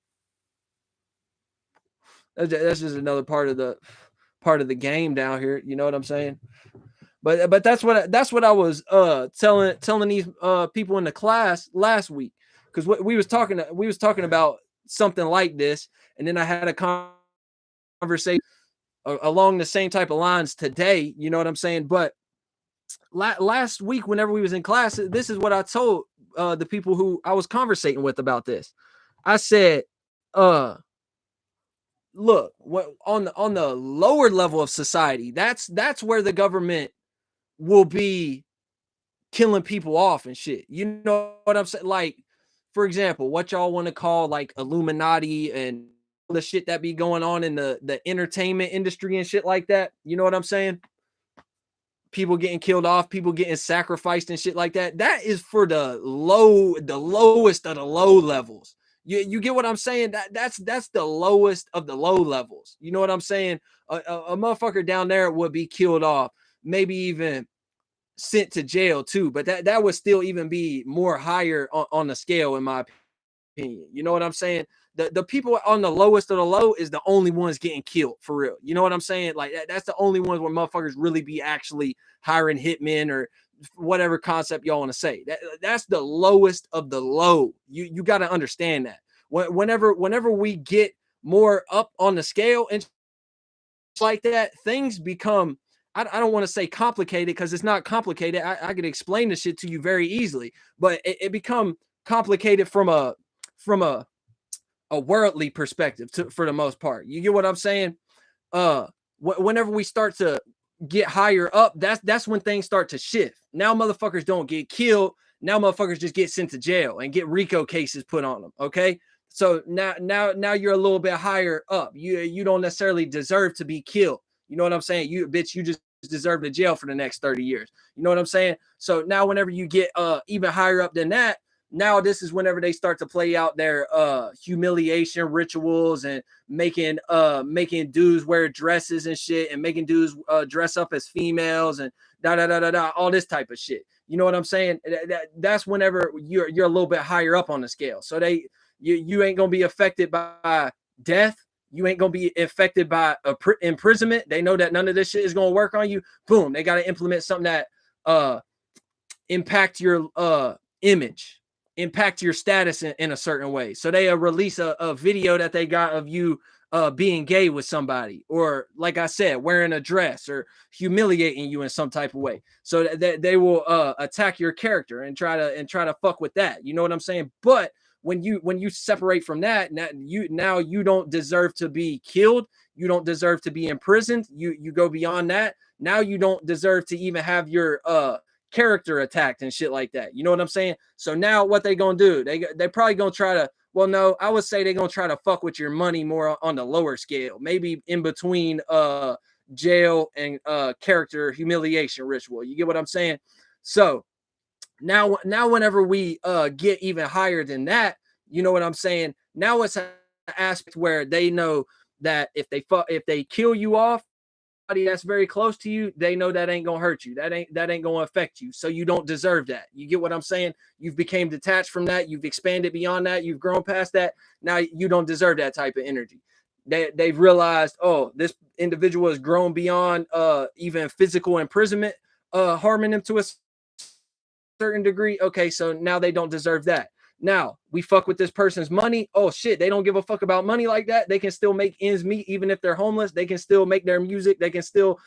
That's just another part of the game down here. You know what I'm saying? But that's what I was telling these people in the class last week, because we was talking about something like this, and then I had a conversation along the same type of lines today. You know what I'm saying? But last week, whenever we was in class, this is what I told the people who I was conversating with about this. I said, look, on the lower level of society, that's where the government will be killing people off and shit. You know what I'm saying? Like, for example, what y'all want to call like Illuminati and the shit that be going on in the entertainment industry and shit like that. You know what I'm saying? People getting killed off, people getting sacrificed and shit like that. That is for the lowest of the low levels. You get what I'm saying? That's the lowest of the low levels. You know what I'm saying? A motherfucker down there would be killed off, maybe even sent to jail too, but that would still even be more higher on the scale in my opinion. You know what I'm saying? The people on the lowest of the low is the only ones getting killed for real. You know what I'm saying? Like that's the only ones where motherfuckers really be actually hiring hitmen or whatever concept y'all want to say. That's the lowest of the low. You got to understand that. Whenever we get more up on the scale and like that, things become, I don't want to say complicated because it's not complicated. I could explain the shit to you very easily, but it become complicated from a worldly perspective for the most part. You get what I'm saying? Whenever we start to get higher up, that's when things start to shift. Now motherfuckers don't get killed. Now motherfuckers just get sent to jail and get RICO cases put on them. Okay. So now you're a little bit higher up. You don't necessarily deserve to be killed. You know what I'm saying? You just deserve to jail for the next 30 years. You know what I'm saying? So now whenever you get even higher up than that, now this is whenever they start to play out their humiliation rituals and making dudes wear dresses and shit, and making dudes dress up as females and all this type of shit. You know what I'm saying? That's whenever you're a little bit higher up on the scale. So you ain't gonna be affected by death. You ain't gonna be affected by imprisonment. They know that none of this shit is gonna work on you. Boom, they gotta implement something that impact your image, impact your status in a certain way. So they release a video that they got of you being gay with somebody, or like I said, wearing a dress or humiliating you in some type of way. So that they will attack your character and try to fuck with that. You know what I'm saying? But when you separate from that, now you don't deserve to be killed. You don't deserve to be imprisoned. You go beyond that. Now you don't deserve to even have your character attacked and shit like that. You know what I'm saying? So now what they gonna do? They probably gonna try to. Well, no, I would say they're gonna try to fuck with your money more on the lower scale, maybe in between jail and character humiliation ritual. You get what I'm saying? So now whenever we get even higher than that, you know what I'm saying? Now it's an aspect where they know that if they kill you off, that's very close to you, they know that ain't gonna hurt you. That ain't gonna affect you. So you don't deserve that. You get what I'm saying? You've became detached from that. You've expanded beyond that. You've grown past that. Now you don't deserve that type of energy. They've realized, oh, this individual has grown beyond even physical imprisonment, harming them to a certain degree. Okay, so now they don't deserve that. Now we fuck with this person's money. Oh shit, they don't give a fuck about money like that. They can still make ends meet even if they're homeless. They can still make their music. They can still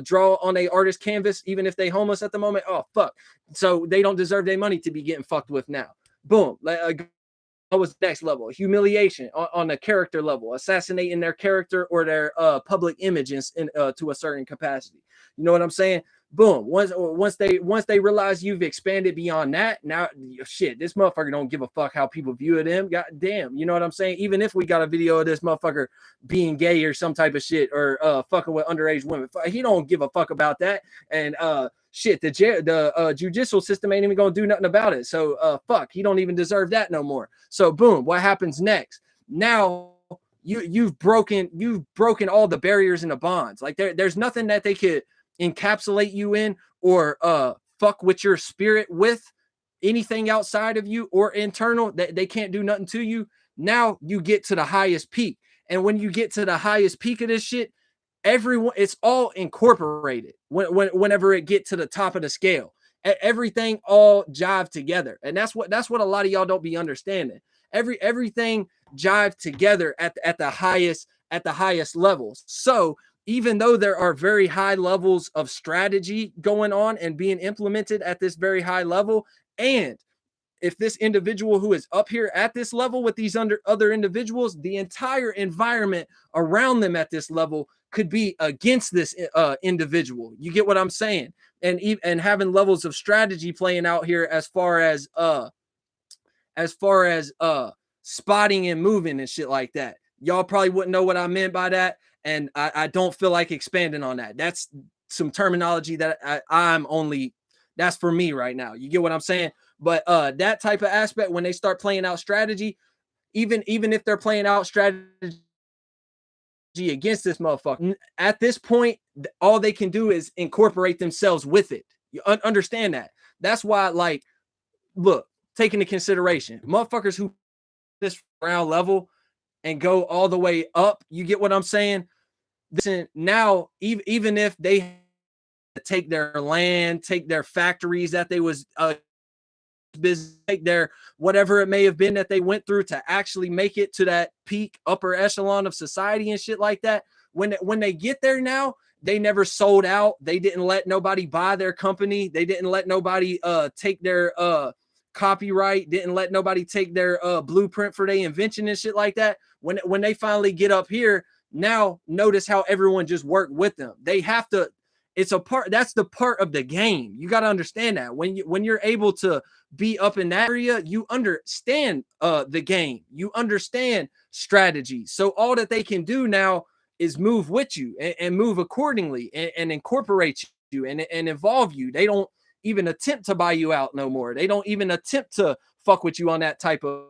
draw on a artist canvas even if they homeless at the moment. Oh fuck, so they don't deserve their money to be getting fucked with now. Boom. What was next level? Humiliation on a character level, assassinating their character or their public image to a certain capacity. You know what I'm saying? Boom. Once they realize you've expanded beyond that, now shit, this motherfucker don't give a fuck how people view him. God damn, you know what I'm saying? Even if we got a video of this motherfucker being gay or some type of shit, or fucking with underage women, he don't give a fuck about that. And shit, the judicial system ain't even gonna do nothing about it. So fuck, he don't even deserve that no more. So boom, what happens next? Now you've broken all the barriers and the bonds. Like there's nothing that they could encapsulate you in, or fuck with your spirit with, anything outside of you or internal, that they can't do nothing to you. Now you get to the highest peak. And when you get to the highest peak of this shit, everyone, it's all incorporated whenever it get to the top of the scale. Everything all jive together. And that's what a lot of y'all don't be understanding. Everything jive together at the highest levels. So even though there are very high levels of strategy going on and being implemented at this very high level, and if this individual who is up here at this level with these other individuals, the entire environment around them at this level could be against this individual. You get what I'm saying? And having levels of strategy playing out here as far as spotting and moving and shit like that. Y'all probably wouldn't know what I meant by that, and I don't feel like expanding on that. That's some terminology that I'm only, that's for me right now. You get what I'm saying? But that type of aspect, when they start playing out strategy, even if they're playing out strategy against this motherfucker, at this point, all they can do is incorporate themselves with it. You understand that? That's why, like, look, take into consideration, motherfuckers who this ground level and go all the way up. You get what I'm saying? Listen, now, even if they take their land, take their factories that they was business, take their whatever it may have been that they went through to actually make it to that peak upper echelon of society and shit like that, when they get there now, they never sold out. They didn't let nobody buy their company. They didn't let nobody take their copyright, didn't let nobody take their blueprint for their invention and shit like that. When they finally get up here, now notice how everyone just worked with them. They have to, it's a part, that's the part of the game. You got to understand that when you're able to be up in that area, you understand the game, you understand strategy. So all that they can do now is move with you and move accordingly, and incorporate you and involve you. They don't even attempt to buy you out no more. They don't even attempt to fuck with you on that type of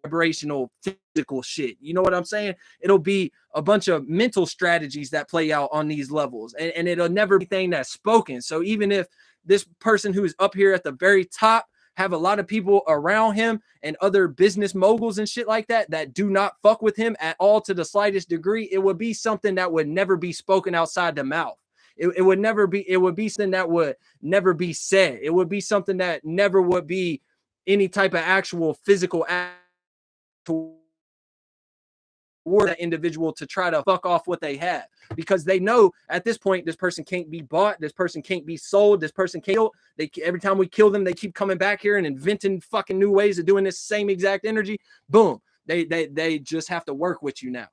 vibrational physical shit. You know what I'm saying? It'll be a bunch of mental strategies that play out on these levels, and it'll never be anything that's spoken. So even if this person who's up here at the very top have a lot of people around him and other business moguls and shit like that do not fuck with him at all to the slightest degree, it would be something that would never be spoken outside the mouth. It would never be, it would be something that would never be said. It would be something that never would be any type of actual physical act toward that individual to try to fuck off what they have, because they know at this point this person can't be bought, this person can't be sold, this person can't. They, every time we kill them, they keep coming back here and inventing fucking new ways of doing this same exact energy. Boom, they just have to work with you now.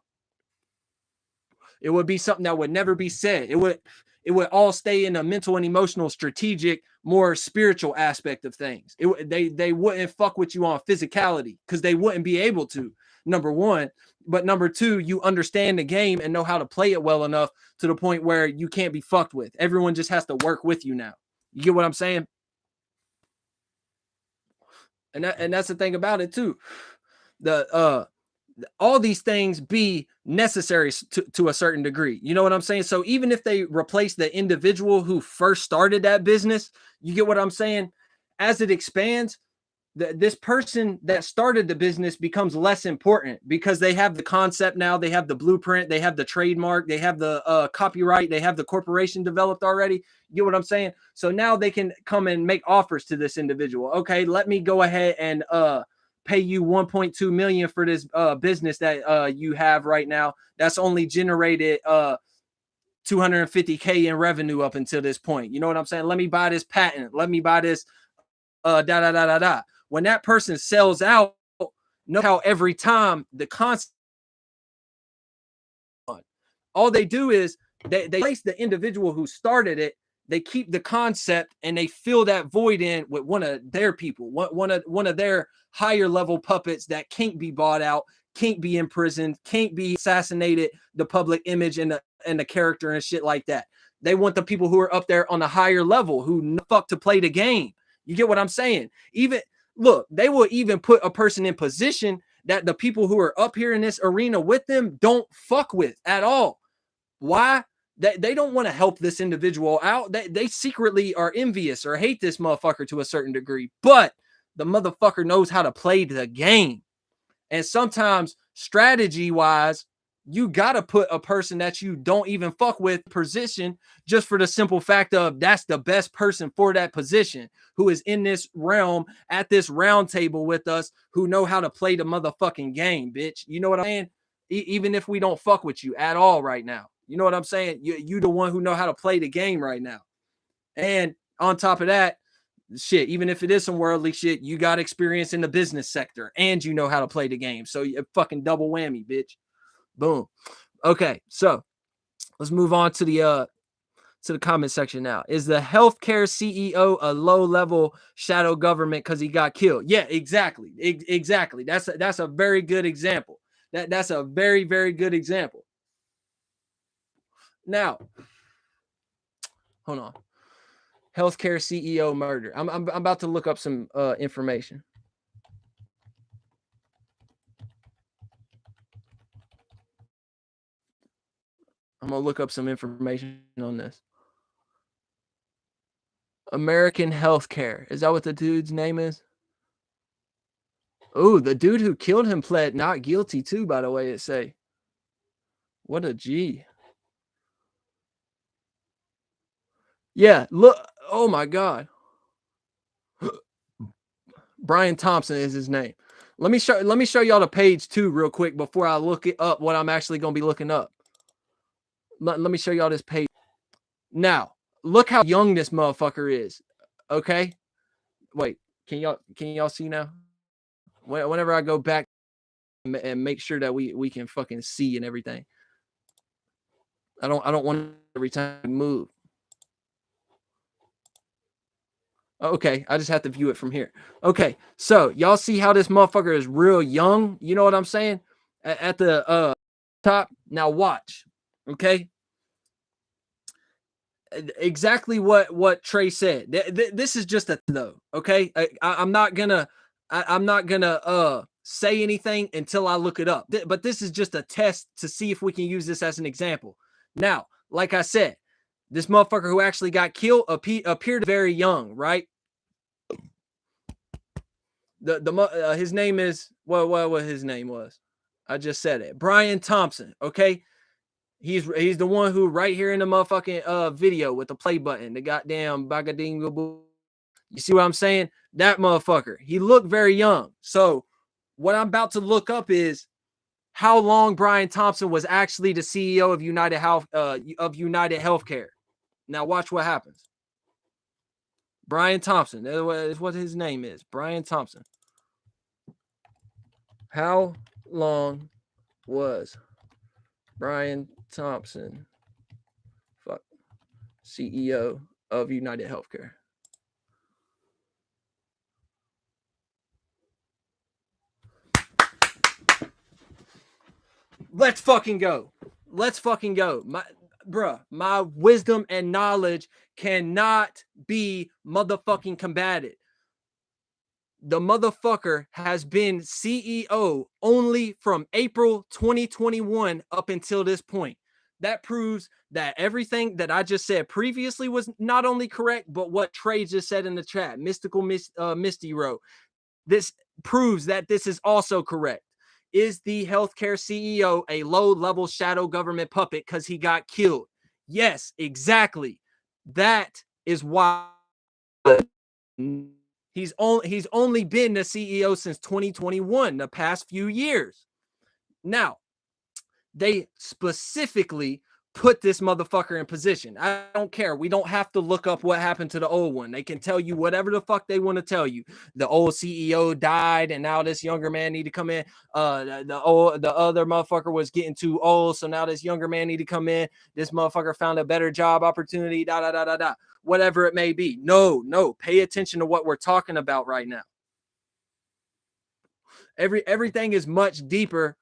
It would be something that would never be said. It would all stay in a mental and emotional, strategic, more spiritual aspect of things. They wouldn't fuck with you on physicality because they wouldn't be able to, number one. But number two, you understand the game and know how to play it well enough to the point where you can't be fucked with. Everyone just has to work with you now. You get what I'm saying? And that's the thing about it too. All these things be necessary to a certain degree. You know what I'm saying? So even if they replace the individual who first started that business, you get what I'm saying? As it expands, this person that started the business becomes less important because they have the concept now, they have the blueprint, they have the trademark, they have the copyright, they have the corporation developed already. You get what I'm saying? So now they can come and make offers to this individual. Okay, let me go ahead and pay you 1.2 million for this business that you have right now. That's only generated 250K in revenue up until this point. You know what I'm saying? Let me buy this patent. Let me buy this When that person sells out, know how every time the concept, all they do is They place the individual who started it. They keep the concept and they fill that void in with one of their people, one of their higher level puppets that can't be bought out, can't be imprisoned, can't be assassinated, the public image and the character and shit like that. They want the people who are up there on the higher level who fuck to play the game. You get what I'm saying? Even look, they will even put a person in position that the people who are up here in this arena with them don't fuck with at all. Why? They don't want to help this individual out. They secretly are envious or hate this motherfucker to a certain degree, but the motherfucker knows how to play the game. And sometimes strategy wise, you got to put a person that you don't even fuck with position just for the simple fact of that's the best person for that position who is in this realm at this round table with us who know how to play the motherfucking game, bitch. You know what I'm saying? Even if we don't fuck with you at all right now. You know what I'm saying? You the one who know how to play the game right now. And on top of that, shit, even if it is some worldly shit, you got experience in the business sector and you know how to play the game. So you fucking double whammy, bitch. Boom. Okay, so let's move on to the comment section now. Is the healthcare CEO a low-level shadow government because he got killed? Yeah, exactly. Exactly. That's a very good example. That's a very, very good example. Now, hold on. Healthcare CEO murder. I'm about to look up some information. I'm gonna look up some information on this. American Healthcare. Is that what the dude's name is? Oh, the dude who killed him pled not guilty too, by the way, it say. What a G. Yeah, look. Oh my God. Brian Thompson is his name. Let me show y'all the page too real quick before I look it up what I'm actually gonna be looking up. Let me show y'all this page. Now, look how young this motherfucker is. Okay? Wait, can y'all see now? Whenever I go back and make sure that we can fucking see and everything. I don't want every time I move. Okay, I just have to view it from here. Okay, so y'all see how this motherfucker is real young? You know what I'm saying? At the top. Now watch. Okay? Exactly what Trey said. This is just a though, okay? I'm not gonna say anything until I look it up. But this is just a test to see if we can use this as an example. Now, like I said, this motherfucker who actually got killed appeared very young, right? His name is what his name was. I just said it. Brian Thompson, okay? He's the one who right here in the motherfucking video with the play button, the goddamn bagadingo. You see what I'm saying? That motherfucker. He looked very young. So what I'm about to look up is how long Brian Thompson was actually the CEO of United Healthcare. Now watch what happens. Brian Thompson. That's what his name is. Brian Thompson. How long was Brian Thompson CEO of United Healthcare? Let's fucking go. Let's fucking go. My wisdom and knowledge cannot be motherfucking combated. The motherfucker has been CEO only from April 2021 up until this point. That proves that everything that I just said previously was not only correct, but what Trey just said in the chat, Misty wrote. This proves that this is also correct. Is the healthcare CEO a low-level shadow government puppet because he got killed? Yes, exactly. That is why he's only been the CEO since 2021, the past few years. Now, they specifically put this motherfucker in position. I don't care. We don't have to look up what happened to the old one. They can tell you whatever the fuck they want to tell you. The old CEO died, and now this younger man need to come in. The other motherfucker was getting too old, so now this younger man need to come in. This motherfucker found a better job opportunity. Da da da da da. Whatever it may be. No. Pay attention to what we're talking about right now. Everything is much deeper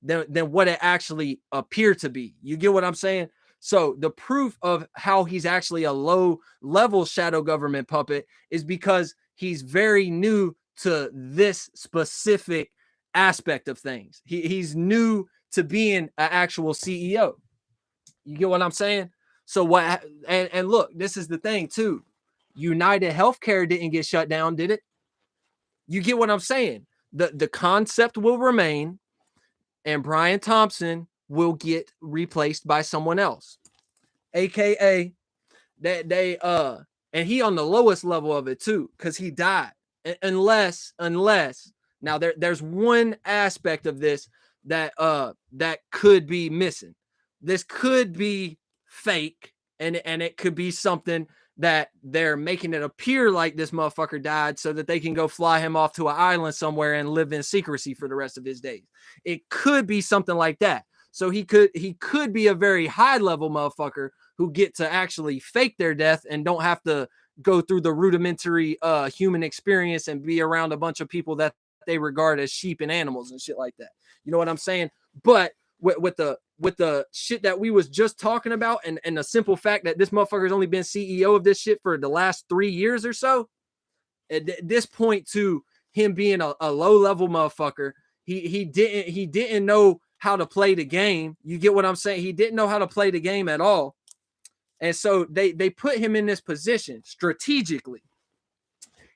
than what it actually appeared to be. You get what I'm saying? So the proof of how he's actually a low level shadow government puppet is because he's very new to this specific aspect of things. He's new to being an actual CEO. You get what I'm saying? So what, and look, this is the thing too. United Healthcare didn't get shut down, did it? You get what I'm saying? The concept will remain, and Brian Thompson will get replaced by someone else, aka that they and he on the lowest level of it too, because he died. Unless now there's one aspect of this that could be missing. This could be fake, and it could be something that they're making it appear like this motherfucker died so that they can go fly him off to an island somewhere and live in secrecy for the rest of his days. It could be something like that. So he could be a very high level motherfucker who get to actually fake their death and don't have to go through the rudimentary human experience and be around a bunch of people that they regard as sheep and animals and shit like that. You know what I'm saying? But with the shit that we was just talking about, and the simple fact that this motherfucker's only been CEO of this shit for the last 3 years or so, at this point to him being a low level motherfucker, he didn't know how to play the game. You get what I'm saying? He didn't know how to play the game at all. And so they put him in this position strategically.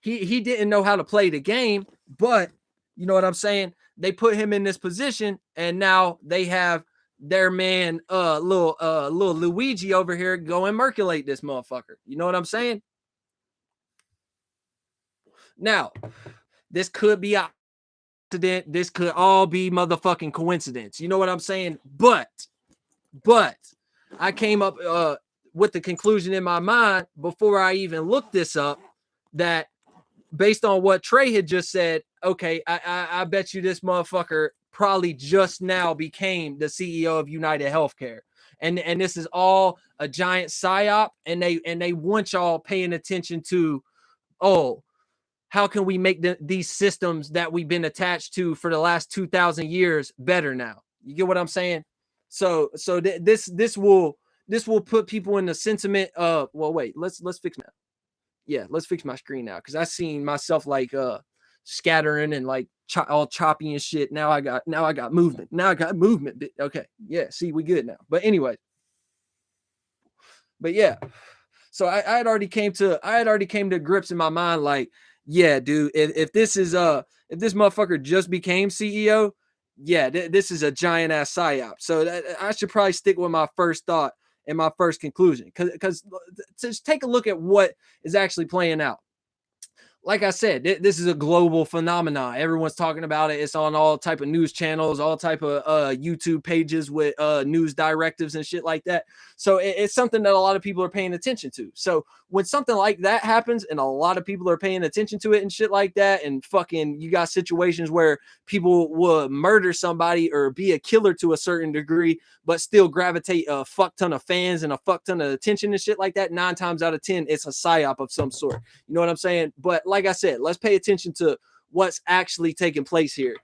He didn't know how to play the game, but you know what I'm saying? They put him in this position, and now they have their man, little Luigi over here go and merculate this motherfucker. You know what I'm saying? Now, this could be an accident. This could all be motherfucking coincidence. You know what I'm saying? But I came up with the conclusion in my mind before I even looked this up, that based on what Trey had just said, okay, I bet you this motherfucker probably just now became the CEO of United Healthcare. And this is all a giant psyop, and they want y'all paying attention to, oh, how can we make these systems that we've been attached to for the last 2,000 years better now? You get what I'm saying? So this will put people in the sentiment of, well, wait, let's fix that. Yeah, let's fix my screen now, because I seen myself like scattering and like all choppy and shit. Now I got movement. Now I got movement. Okay, yeah, see, we good now. But anyway, but yeah, so I had already came to grips in my mind, like, yeah, dude, if this motherfucker just became CEO, yeah, this is a giant ass psyop. So I should probably stick with my first thought and my first conclusion, because just take a look at what is actually playing out. Like I said, this is a global phenomenon. Everyone's talking about it. It's on all type of news channels, all type of YouTube pages with news directives and shit like that. So it's something that a lot of people are paying attention to. So when something like that happens and a lot of people are paying attention to it and shit like that, and fucking you got situations where people will murder somebody or be a killer to a certain degree, but still gravitate a fuck ton of fans and a fuck ton of attention and shit like that, 9 times out of 10, it's a psyop of some sort. You know what I'm saying? But like I said, let's pay attention to what's actually taking place here.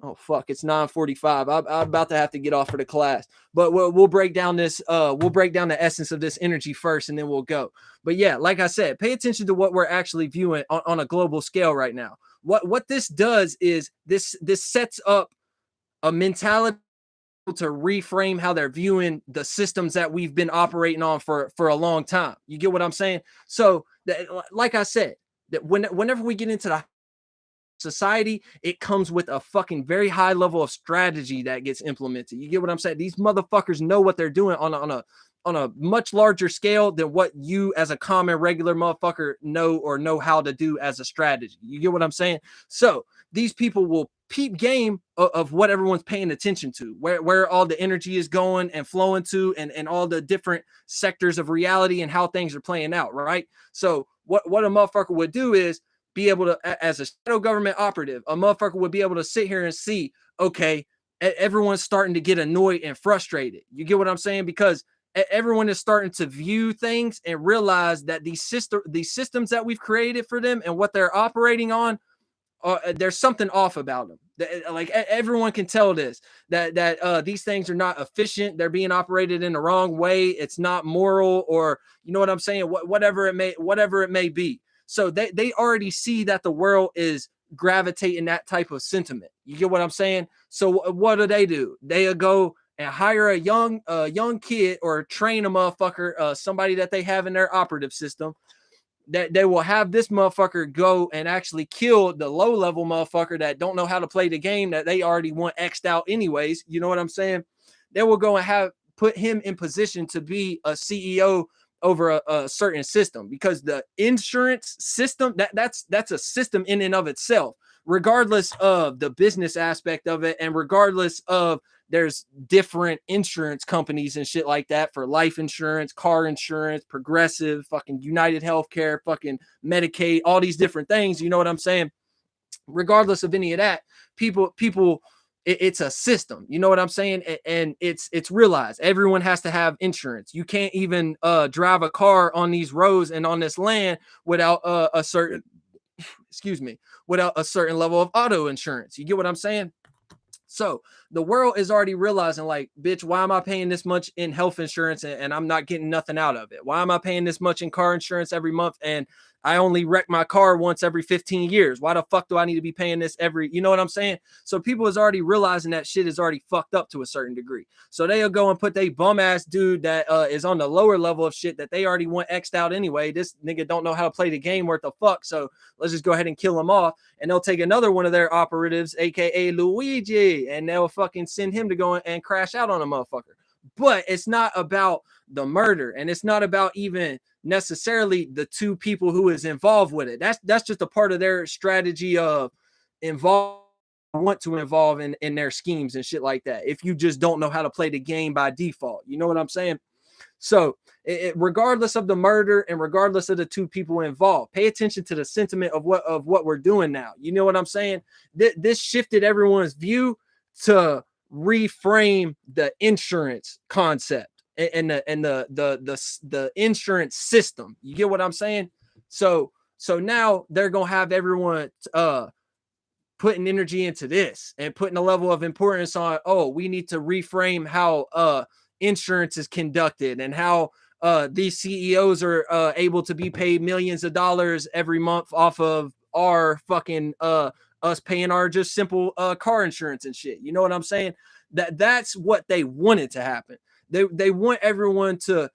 Oh fuck, it's 9:45. I'm about to have to get off for the class, but we'll break down this. We'll break down the essence of this energy first, and then we'll go. But yeah, like I said, pay attention to what we're actually viewing on a global scale right now. What this does is this sets up a mentality to reframe how they're viewing the systems that we've been operating on for a long time. You get what I'm saying? So, like I said, that whenever we get into the society, it comes with a fucking very high level of strategy that gets implemented. You get what I'm saying? These motherfuckers know what they're doing on a much larger scale than what you as a common regular motherfucker know how to do as a strategy. You get what I'm saying? So these people will peep game of what everyone's paying attention to, where all the energy is going and flowing to, and all the different sectors of reality and how things are playing out, right? So what a motherfucker would do is be able to, as a shadow government operative, a motherfucker would be able to sit here and see, okay, everyone's starting to get annoyed and frustrated. You get what I'm saying? Because everyone is starting to view things and realize that these systems that we've created for them and what they're operating on, there's something off about them. Like everyone can tell this, that these things are not efficient. They're being operated in the wrong way. It's not moral, or you know what I'm saying, whatever it may be. So they already see that the world is gravitating that type of sentiment. You get what I'm saying? So what do? They go and hire a young kid, or train a motherfucker, somebody that they have in their operative system, that they will have this motherfucker go and actually kill the low level motherfucker that don't know how to play the game that they already want X'd out anyways. You know what I'm saying? They will go and have put him in position to be a CEO over a certain system, because the insurance system, that's a system in and of itself, regardless of the business aspect of it, and regardless of, there's different insurance companies and shit like that for life insurance, car insurance, Progressive, fucking United Healthcare, fucking Medicaid, all these different things. You know what I'm saying? Regardless of any of that, people, it's a system. You know what I'm saying? And it's realized everyone has to have insurance. You can't even drive a car on these roads and on this land without a certain, excuse me, without a certain level of auto insurance. You get what I'm saying? So the world is already realizing, like, bitch, why am I paying this much in health insurance and I'm not getting nothing out of it? Why am I paying this much in car insurance every month and I only wreck my car once every 15 years? Why the fuck do I need to be paying this every, you know what I'm saying? So people is already realizing that shit is already fucked up to a certain degree. So they'll go and put they bum ass dude that is on the lower level of shit that they already want X'd out anyway. This nigga don't know how to play the game worth of fuck. So let's just go ahead and kill him off. And they'll take another one of their operatives, aka Luigi, and they'll fucking send him to go and crash out on a motherfucker. But it's not about the murder, and it's not about even necessarily the two people who is involved with it. That's just a part of their strategy of want to involve in their schemes and shit like that. If you just don't know how to play the game by default, you know what I'm saying? So regardless of the murder and regardless of the two people involved, pay attention to the sentiment of what we're doing now. You know what I'm saying? This shifted everyone's view to reframe the insurance concept and the insurance system. You get what I'm saying? So now they're gonna have everyone putting energy into this and putting a level of importance on, oh, we need to reframe how insurance is conducted and how these CEOs are able to be paid millions of dollars every month off of our fucking us paying our just simple car insurance and shit. You know what I'm saying? That's what they wanted to happen. They want everyone to,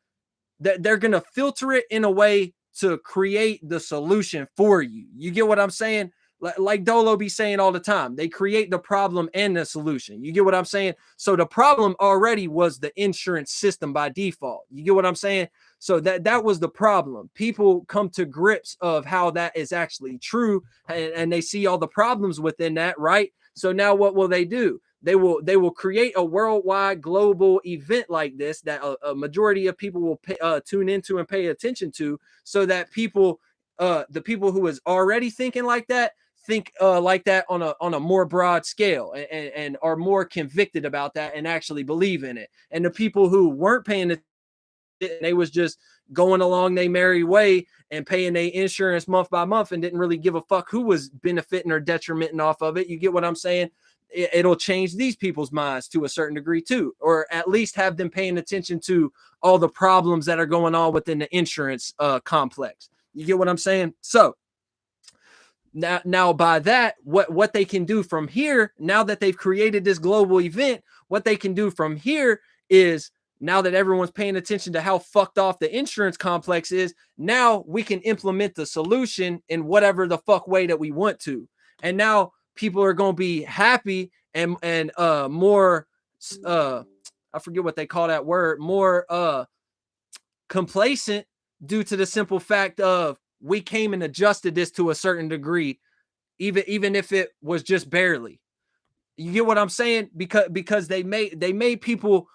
that they're gonna filter it in a way to create the solution for you. You get what I'm saying? Like Dolo be saying all the time, they create the problem and the solution. You get what I'm saying? So the problem already was the insurance system by default. You get what I'm saying? So that was the problem. People come to grips of how that is actually true, and they see all the problems within that, right? So now what will they do? They will create a worldwide global event like this that a majority of people will tune into and pay attention to, so that people, the people who is already thinking like that, think like that on a more broad scale, and are more convicted about that and actually believe in it. And the people who weren't paying attention, they was just going along their merry way and paying their insurance month by month and didn't really give a fuck who was benefiting or detrimenting off of it. You get what I'm saying? It'll change these people's minds to a certain degree too, or at least have them paying attention to all the problems that are going on within the insurance complex. You get what I'm saying? So now by that, what they can do from here, now that they've created this global event, what they can do from here is, now that everyone's paying attention to how fucked off the insurance complex is, now we can implement the solution in whatever the fuck way that we want to. And now people are going to be happy and more I forget what they call that word, more complacent, due to the simple fact of, we came and adjusted this to a certain degree, even if it was just barely. You get what I'm saying? Because they made people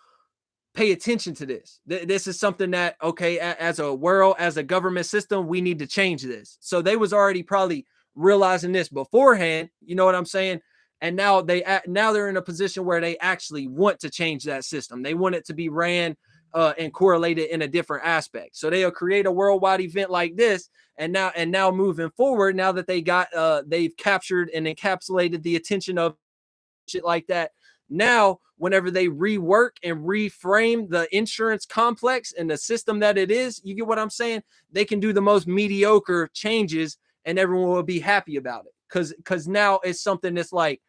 pay attention to this. This is something that, okay, as a world, as a government system, we need to change this. So they was already probably realizing this beforehand. You know what I'm saying? And now they're in a position where they actually want to change that system. They want it to be ran and correlated in a different aspect. So they'll create a worldwide event like this, and now moving forward, now that they've captured and encapsulated the attention of shit like that. Now, whenever they rework and reframe the insurance complex and the system that it is, you get what I'm saying? They can do the most mediocre changes and everyone will be happy about it. Cause now it's something that's like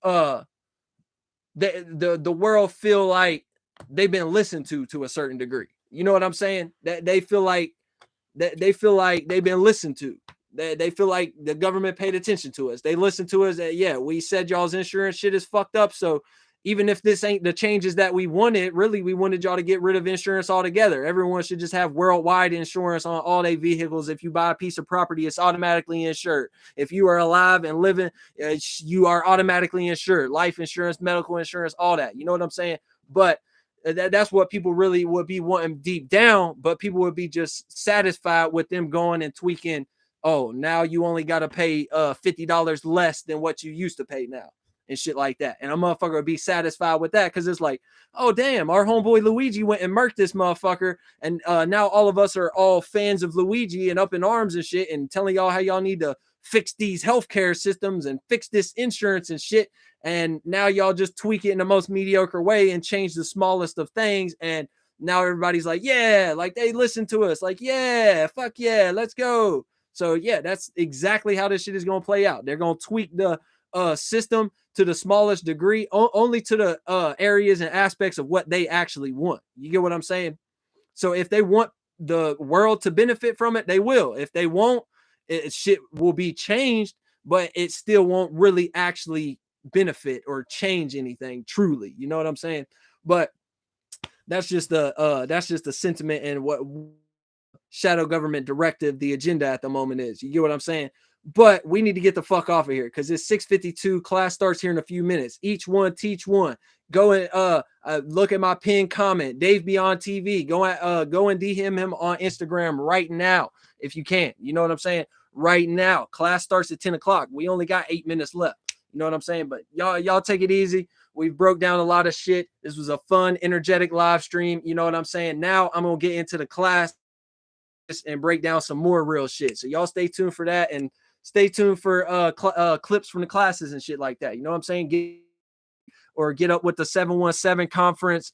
the world feel like they've been listened to a certain degree. You know what I'm saying? That they feel like they've been listened to. They feel like the government paid attention to us. They listened to us. Yeah, we said y'all's insurance shit is fucked up. So even if this ain't the changes that we wanted, really, we wanted y'all to get rid of insurance altogether. Everyone should just have worldwide insurance on all their vehicles. If you buy a piece of property, it's automatically insured. If you are alive and living, you are automatically insured. Life insurance, medical insurance, all that. You know what I'm saying? But that's what people really would be wanting deep down. But people would be just satisfied with them going and tweaking. Oh, now you only got to pay $50 less than what you used to pay now and shit like that. And a motherfucker would be satisfied with that because it's like, oh, damn, our homeboy Luigi went and murked this motherfucker. And now all of us are all fans of Luigi and up in arms and shit and telling y'all how y'all need to fix these healthcare systems and fix this insurance and shit. And now y'all just tweak it in the most mediocre way and change the smallest of things. And now everybody's like, yeah, like they listen to us. Like, yeah, fuck yeah, let's go. So yeah, that's exactly how this shit is going to play out. They're going to tweak the system to the smallest degree, only to the areas and aspects of what they actually want. You get what I'm saying? So if they want the world to benefit from it, they will. If they won't, shit will be changed, but it still won't really actually benefit or change anything truly. You know what I'm saying? But that's just the sentiment and what shadow government directive, the agenda at the moment is. You get what I'm saying? But we need to get the fuck off of here because it's 6:52. Class starts here in a few minutes. Each one teach one. Go and look at my pinned comment. Dave Beyond TV. Go and DM him on Instagram right now if you can. You know what I'm saying? Right now. Class starts at 10 o'clock. We only got 8 minutes left. You know what I'm saying? But y'all take it easy. We broke down a lot of shit. This was a fun, energetic live stream. You know what I'm saying? Now I'm gonna get into the class and break down some more real shit. So y'all stay tuned for that and stay tuned for clips from the classes and shit like that. You know what I'm saying? Get up with the 717 conference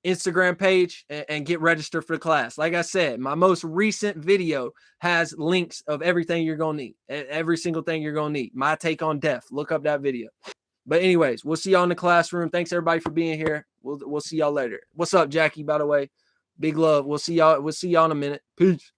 Instagram page and get registered for the class. Like I said, my most recent video has links of everything you're going to need. Every single thing you're going to need. My take on death. Look up that video. But anyways, we'll see y'all in the classroom. Thanks everybody for being here. We'll see y'all later. What's up, Jackie, by the way? Big love. We'll see y'all in a minute. Peace.